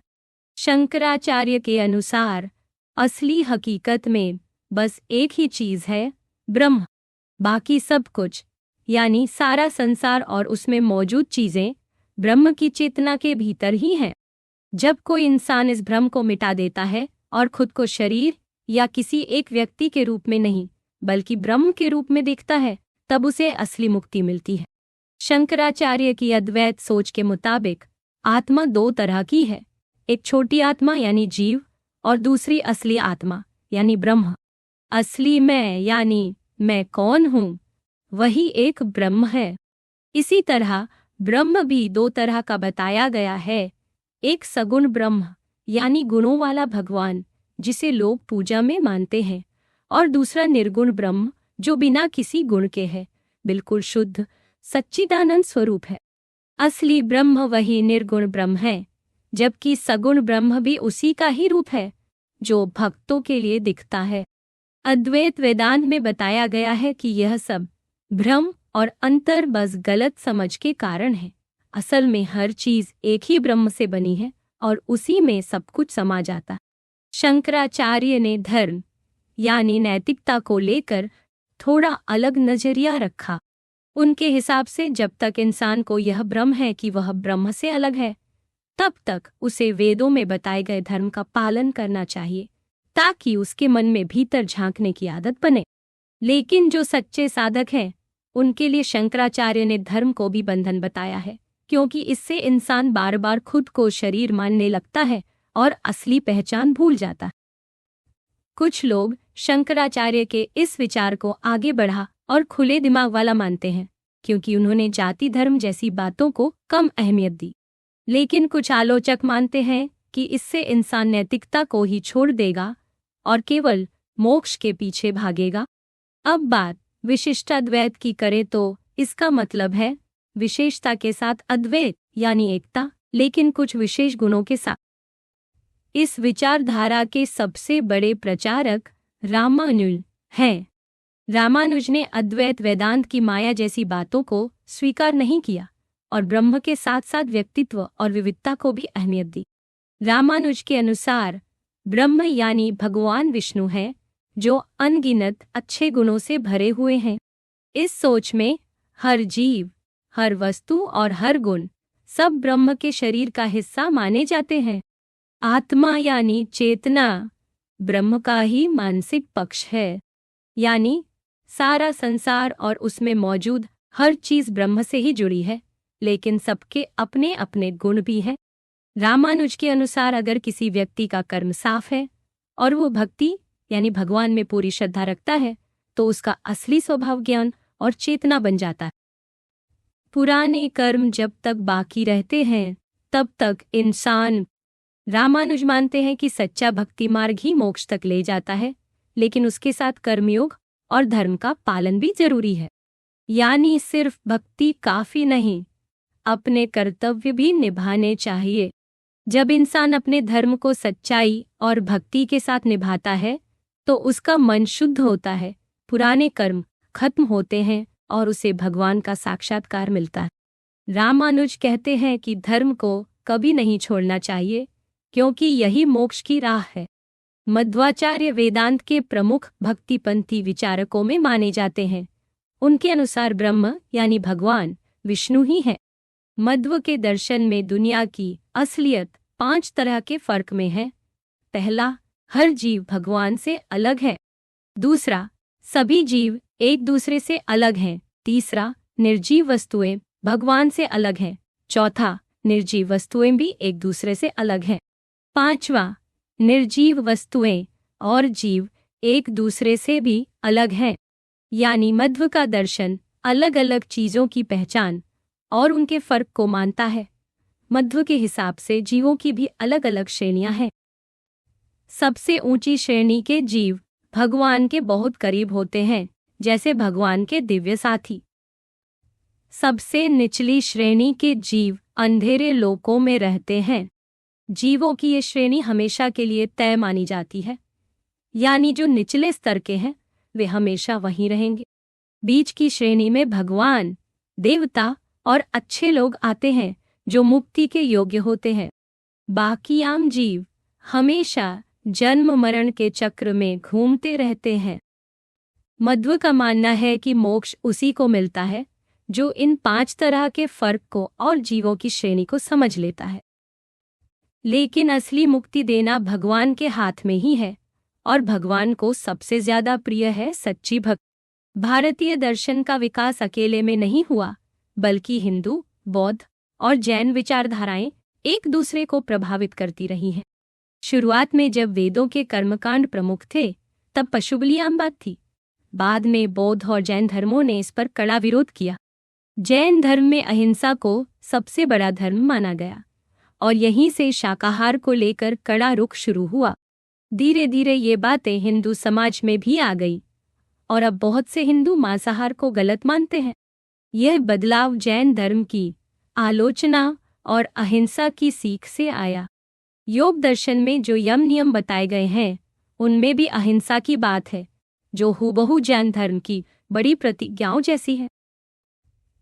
शंकराचार्य के अनुसार असली हकीकत में बस एक ही चीज है, ब्रह्म। बाकी सब कुछ यानी सारा संसार और उसमें मौजूद चीजें ब्रह्म की चेतना के भीतर ही हैं। जब कोई इंसान इस भ्रम को मिटा देता है और खुद को शरीर या किसी एक व्यक्ति के रूप में नहीं बल्कि ब्रह्म के रूप में देखता है, तब उसे असली मुक्ति मिलती है। शंकराचार्य की अद्वैत सोच के मुताबिक आत्मा दो तरह की है, एक छोटी आत्मा यानी जीव और दूसरी असली आत्मा यानी ब्रह्म। असली मैं यानी मैं कौन हूँ, वही एक ब्रह्म है। इसी तरह ब्रह्म भी दो तरह का बताया गया है, एक सगुण ब्रह्म यानी गुणों वाला भगवान जिसे लोग पूजा में मानते हैं, और दूसरा निर्गुण ब्रह्म जो बिना किसी गुण के है, बिल्कुल शुद्ध सच्चिदानंद स्वरूप है। असली ब्रह्म वही निर्गुण ब्रह्म है, जबकि सगुण ब्रह्म भी उसी का ही रूप है जो भक्तों के लिए दिखता है। अद्वैत वेदांत में बताया गया है कि यह सब भ्रम और अंतर बस गलत समझ के कारण है। असल में हर चीज एक ही ब्रह्म से बनी है और उसी में सब कुछ समा जाता है। शंकराचार्य ने धर्म यानी नैतिकता को लेकर थोड़ा अलग नजरिया रखा। उनके हिसाब से जब तक इंसान को यह भ्रम है कि वह ब्रह्म से अलग है, तब तक उसे वेदों में बताए गए धर्म का पालन करना चाहिए, ताकि उसके मन में भीतर झांकने की आदत बने। लेकिन जो सच्चे साधक हैं, उनके लिए शंकराचार्य ने धर्म को भी बंधन बताया है, क्योंकि इससे इंसान बार बार खुद को शरीर मानने लगता है और असली पहचान भूल जाता है। कुछ लोग शंकराचार्य के इस विचार को आगे बढ़ा और खुले दिमाग वाला मानते हैं, क्योंकि उन्होंने जाति धर्म जैसी बातों को कम अहमियत दी। लेकिन कुछ आलोचक मानते हैं कि इससे इंसान नैतिकता को ही छोड़ देगा और केवल मोक्ष के पीछे भागेगा। अब बात विशिष्टाद्वैत की करें तो इसका मतलब है विशेषता के साथ अद्वैत यानी एकता, लेकिन कुछ विशेष गुणों के साथ। इस विचारधारा के सबसे बड़े प्रचारक रामानुज हैं। रामानुज ने अद्वैत वेदांत की माया जैसी बातों को स्वीकार नहीं किया और ब्रह्म के साथ साथ व्यक्तित्व और विविधता को भी अहमियत दी। रामानुज के अनुसार ब्रह्म यानी भगवान विष्णु है, जो अनगिनत अच्छे गुणों से भरे हुए हैं। इस सोच में हर जीव, हर वस्तु और हर गुण सब ब्रह्म के शरीर का हिस्सा माने जाते हैं। आत्मा यानी चेतना ब्रह्म का ही मानसिक पक्ष है, यानी सारा संसार और उसमें मौजूद हर चीज ब्रह्म से ही जुड़ी है, लेकिन सबके अपने अपने गुण भी हैं। रामानुज के अनुसार अगर किसी व्यक्ति का कर्म साफ है और वो भक्ति यानी भगवान में पूरी श्रद्धा रखता है, तो उसका असली स्वभाव ज्ञान और चेतना बन जाता है। पुराने कर्म जब तक बाकी रहते हैं तब तक इंसान, रामानुज मानते हैं कि सच्चा भक्ति मार्ग ही मोक्ष तक ले जाता है, लेकिन उसके साथ कर्मयोग और धर्म का पालन भी जरूरी है। यानी सिर्फ भक्ति काफी नहीं, अपने कर्तव्य भी निभाने चाहिए। जब इंसान अपने धर्म को सच्चाई और भक्ति के साथ निभाता है तो उसका मन शुद्ध होता है, पुराने कर्म खत्म होते हैं और उसे भगवान का साक्षात्कार मिलता है। रामानुज कहते हैं कि धर्म को कभी नहीं छोड़ना चाहिए, क्योंकि यही मोक्ष की राह है। मध्वाचार्य वेदांत के प्रमुख भक्तिपंथी विचारकों में माने जाते हैं। उनके अनुसार ब्रह्म यानी भगवान विष्णु ही है। मध्व के दर्शन में दुनिया की असलियत 5 तरह के फर्क में है। पहला, हर जीव भगवान से अलग है। दूसरा, सभी जीव एक दूसरे से अलग हैं। तीसरा, निर्जीव वस्तुएं भगवान से अलग हैं। चौथा, निर्जीव वस्तुएं भी एक दूसरे से अलग हैं। पांचवा, निर्जीव वस्तुएं और जीव एक दूसरे से भी अलग हैं। यानी मध्व का दर्शन अलग अलग चीजों की पहचान और उनके फर्क को मानता है। मध्व के हिसाब से जीवों की भी अलग अलग श्रेणियां हैं। सबसे ऊंची श्रेणी के जीव भगवान के बहुत करीब होते हैं, जैसे भगवान के दिव्य साथी। सबसे निचली श्रेणी के जीव अंधेरे लोकों में रहते हैं। जीवों की ये श्रेणी हमेशा के लिए तय मानी जाती है, यानी जो निचले स्तर के हैं वे हमेशा वहीं रहेंगे। बीच की श्रेणी में भगवान, देवता और अच्छे लोग आते हैं जो मुक्ति के योग्य होते हैं। बाकी आम जीव हमेशा जन्म मरण के चक्र में घूमते रहते हैं। मध्व का मानना है कि मोक्ष उसी को मिलता है जो इन 5 तरह के फर्क को और जीवों की श्रेणी को समझ लेता है। लेकिन असली मुक्ति देना भगवान के हाथ में ही है और भगवान को सबसे ज्यादा प्रिय है सच्ची भक्ति। भारतीय दर्शन का विकास अकेले में नहीं हुआ, बल्कि हिंदू, बौद्ध और जैन विचारधाराएं एक दूसरे को प्रभावित करती रही हैं। शुरुआत में जब वेदों के कर्मकांड प्रमुख थे, तब पशुबलि आम बात थी। बाद में बौद्ध और जैन धर्मों ने इस पर कड़ा विरोध किया। जैन धर्म में अहिंसा को सबसे बड़ा धर्म माना गया और यहीं से शाकाहार को लेकर कड़ा रुख शुरू हुआ। धीरे धीरे ये बातें हिंदू समाज में भी आ गई और अब बहुत से हिंदू मांसाहार को गलत मानते हैं। यह बदलाव जैन धर्म की आलोचना और अहिंसा की सीख से आया। योग दर्शन में जो यम नियम बताए गए हैं उनमें भी अहिंसा की बात है, जो हूबहू जैन धर्म की बड़ी प्रतिज्ञाओं जैसी है।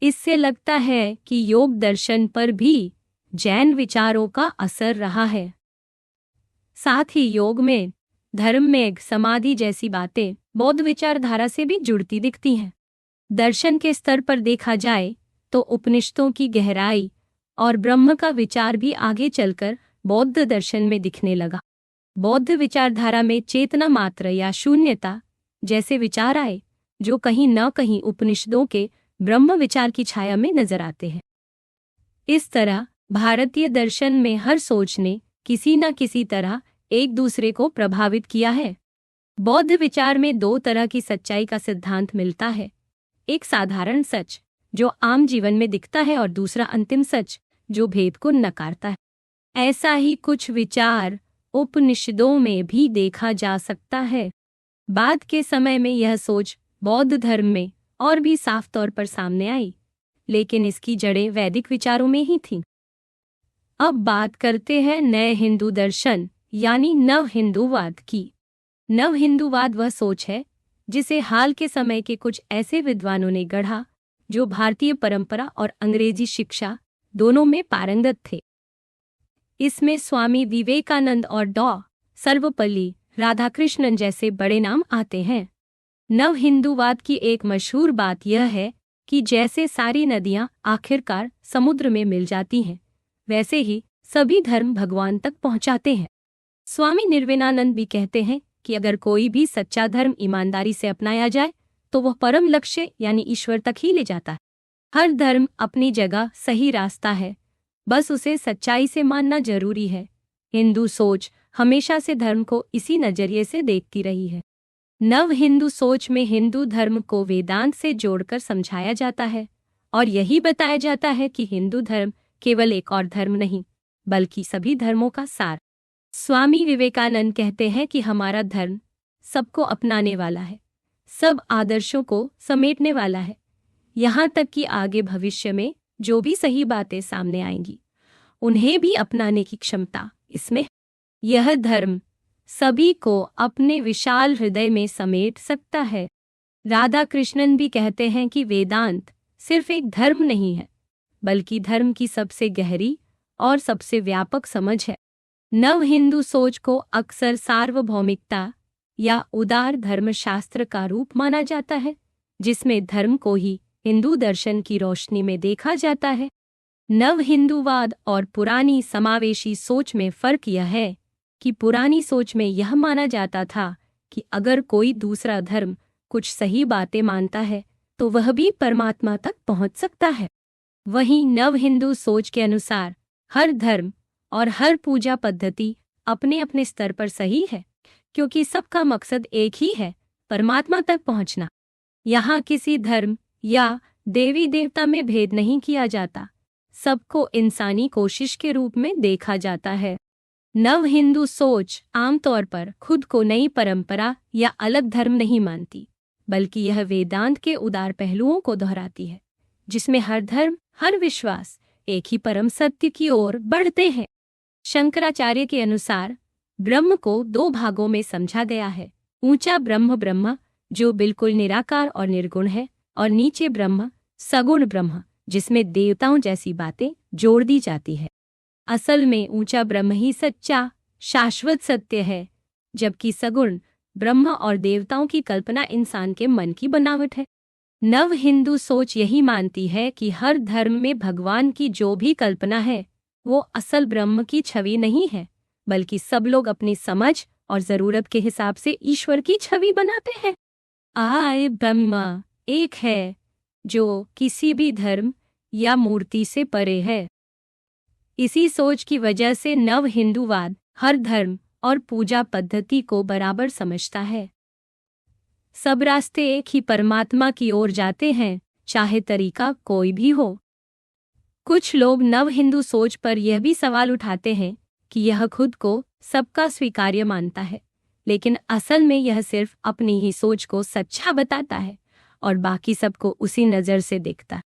इससे लगता है कि योग दर्शन पर भी जैन विचारों का असर रहा है। साथ ही योग में, धर्म में समाधि जैसी बातें बौद्ध विचारधारा से भी जुड़ती दिखती हैं। दर्शन के स्तर पर देखा जाए तो उपनिषदों की गहराई और ब्रह्म का विचार भी आगे चलकर बौद्ध दर्शन में दिखने लगा। बौद्ध विचारधारा में चेतना मात्र या शून्यता जैसे विचार आए, जो कहीं न कहीं उपनिषदों के ब्रह्म विचार की छाया में नजर आते हैं। इस तरह भारतीय दर्शन में हर सोच ने किसी न किसी तरह एक दूसरे को प्रभावित किया है। बौद्ध विचार में 2 तरह की सच्चाई का सिद्धांत मिलता है, एक साधारण सच जो आम जीवन में दिखता है और दूसरा अंतिम सच जो भेद को नकारता है। ऐसा ही कुछ विचार उपनिषदों में भी देखा जा सकता है। बाद के समय में यह सोच बौद्ध धर्म में और भी साफ तौर पर सामने आई, लेकिन इसकी जड़ें वैदिक विचारों में ही थीं। अब बात करते हैं नए हिंदू दर्शन यानी नव हिंदूवाद की। नव हिंदूवाद वह सोच है जिसे हाल के समय के कुछ ऐसे विद्वानों ने गढ़ा जो भारतीय परंपरा और अंग्रेजी शिक्षा दोनों में पारंगत थे। इसमें स्वामी विवेकानंद और डॉ. सर्वपल्ली राधाकृष्णन जैसे बड़े नाम आते हैं। नव हिंदूवाद की एक मशहूर बात यह है कि जैसे सारी नदियां आखिरकार समुद्र में मिल जाती हैं, वैसे ही सभी धर्म भगवान तक पहुंचाते हैं। स्वामी निर्विणानंद भी कहते हैं कि अगर कोई भी सच्चा धर्म ईमानदारी से अपनाया जाए तो वह परम लक्ष्य यानी ईश्वर तक ही ले जाता है। हर धर्म अपनी जगह सही रास्ता है, बस उसे सच्चाई से मानना जरूरी है। हिंदू सोच हमेशा से धर्म को इसी नजरिए से देखती रही है। नव हिंदू सोच में हिंदू धर्म को वेदांत से जोड़कर समझाया जाता है और यही बताया जाता है कि हिंदू धर्म केवल एक और धर्म नहीं, बल्कि सभी धर्मों का सार। स्वामी विवेकानंद कहते हैं कि हमारा धर्म सबको अपनाने वाला है, सब आदर्शों को समेटने वाला है, यहाँ तक कि आगे भविष्य में जो भी सही बातें सामने आएंगी उन्हें भी अपनाने की क्षमता इसमें। यह धर्म सभी को अपने विशाल हृदय में समेट सकता है। राधा कृष्णन भी कहते हैं कि वेदांत सिर्फ एक धर्म नहीं है, बल्कि धर्म की सबसे गहरी और सबसे व्यापक समझ है। नव हिंदू सोच को अक्सर सार्वभौमिकता या उदार धर्मशास्त्र का रूप माना जाता है, जिसमें धर्म को ही हिंदू दर्शन की रोशनी में देखा जाता है। नव हिंदूवाद और पुरानी समावेशी सोच में फर्क यह है कि पुरानी सोच में यह माना जाता था कि अगर कोई दूसरा धर्म कुछ सही बातें मानता है तो वह भी परमात्मा तक पहुंच सकता है। वहीं नव हिंदू सोच के अनुसार हर धर्म और हर पूजा पद्धति अपने अपने स्तर पर सही है, क्योंकि सबका मकसद एक ही है, परमात्मा तक पहुंचना। यहाँ किसी धर्म या देवी देवता में भेद नहीं किया जाता, सबको इंसानी कोशिश के रूप में देखा जाता है। नव हिंदू सोच आमतौर पर खुद को नई परंपरा या अलग धर्म नहीं मानती, बल्कि यह वेदांत के उदार पहलुओं को दोहराती है, जिसमें हर धर्म हर विश्वास एक ही परम सत्य की ओर बढ़ते हैं। शंकराचार्य के अनुसार ब्रह्म को दो भागों में समझा गया है। ऊंचा ब्रह्म ब्रह्म जो बिल्कुल निराकार और निर्गुण है, और नीचे ब्रह्म सगुण ब्रह्म जिसमें देवताओं जैसी बातें जोड़ दी जाती है। असल में ऊंचा ब्रह्म ही सच्चा शाश्वत सत्य है, जबकि सगुण ब्रह्म और देवताओं की कल्पना इंसान के मन की बनावट है। नव हिंदू सोच यही मानती है कि हर धर्म में भगवान की जो भी कल्पना है वो असल ब्रह्म की छवि नहीं है, बल्कि सब लोग अपनी समझ और जरूरत के हिसाब से ईश्वर की छवि बनाते हैं। आय ब्रह्म एक है जो किसी भी धर्म या मूर्ति से परे है। इसी सोच की वजह से नव हिंदूवाद हर धर्म और पूजा पद्धति को बराबर समझता है। सब रास्ते एक ही परमात्मा की ओर जाते हैं, चाहे तरीका कोई भी हो। कुछ लोग नव हिंदू सोच पर यह भी सवाल उठाते हैं कि यह खुद को सबका स्वीकार्य मानता है, लेकिन असल में यह सिर्फ अपनी ही सोच को सच्चा बताता है और बाकी सबको उसी नज़र से देखता है।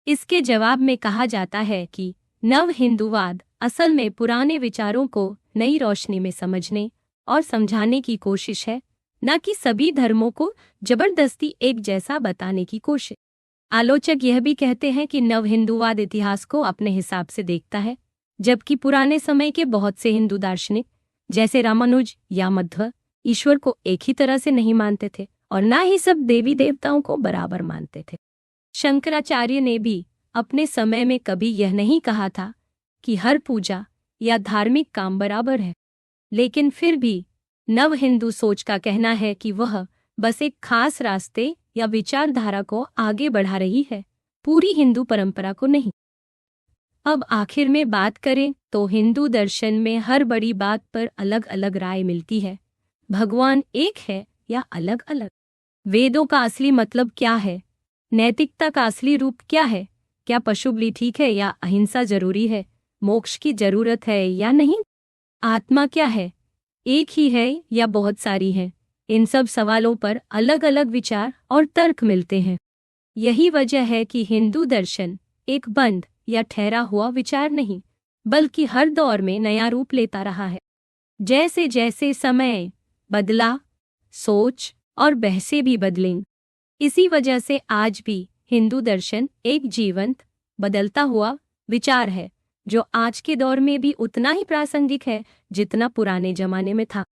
इसके जवाब में कहा जाता है कि नव हिंदूवाद असल में पुराने विचारों को नई रोशनी में समझने और समझाने की कोशिश है, न कि सभी धर्मों को जबरदस्ती एक जैसा बताने की कोशिश। आलोचक यह भी कहते हैं कि नव हिंदूवाद इतिहास को अपने हिसाब से देखता है, जबकि पुराने समय के बहुत से हिंदू दार्शनिक जैसे रामानुज या मध्व ईश्वर को एक ही तरह से नहीं मानते थे और न ही सब देवी देवताओं को बराबर मानते थे। शंकराचार्य ने भी अपने समय में कभी यह नहीं कहा था कि हर पूजा या धार्मिक काम बराबर है, लेकिन फिर भी नव हिंदू सोच का कहना है कि वह बस एक खास रास्ते या विचारधारा को आगे बढ़ा रही है, पूरी हिंदू परंपरा को नहीं। अब आखिर में बात करें तो हिंदू दर्शन में हर बड़ी बात पर अलग अलग राय मिलती है। भगवान एक है या अलग अलग? वेदों का असली मतलब क्या है? नैतिकता का असली रूप क्या है? क्या पशु बलि ठीक है या अहिंसा जरूरी है? मोक्ष की जरूरत है या नहीं? आत्मा क्या है? एक ही है या बहुत सारी है? इन सब सवालों पर अलग अलग विचार और तर्क मिलते हैं। यही वजह है कि हिंदू दर्शन एक बंद या ठहरा हुआ विचार नहीं, बल्कि हर दौर में नया रूप लेता रहा है। जैसे जैसे समय बदला, सोच और बहसें भी बदलें। इसी वजह से आज भी हिंदू दर्शन एक जीवंत, बदलता हुआ विचार है, जो आज के दौर में भी उतना ही प्रासंगिक है जितना पुराने जमाने में था।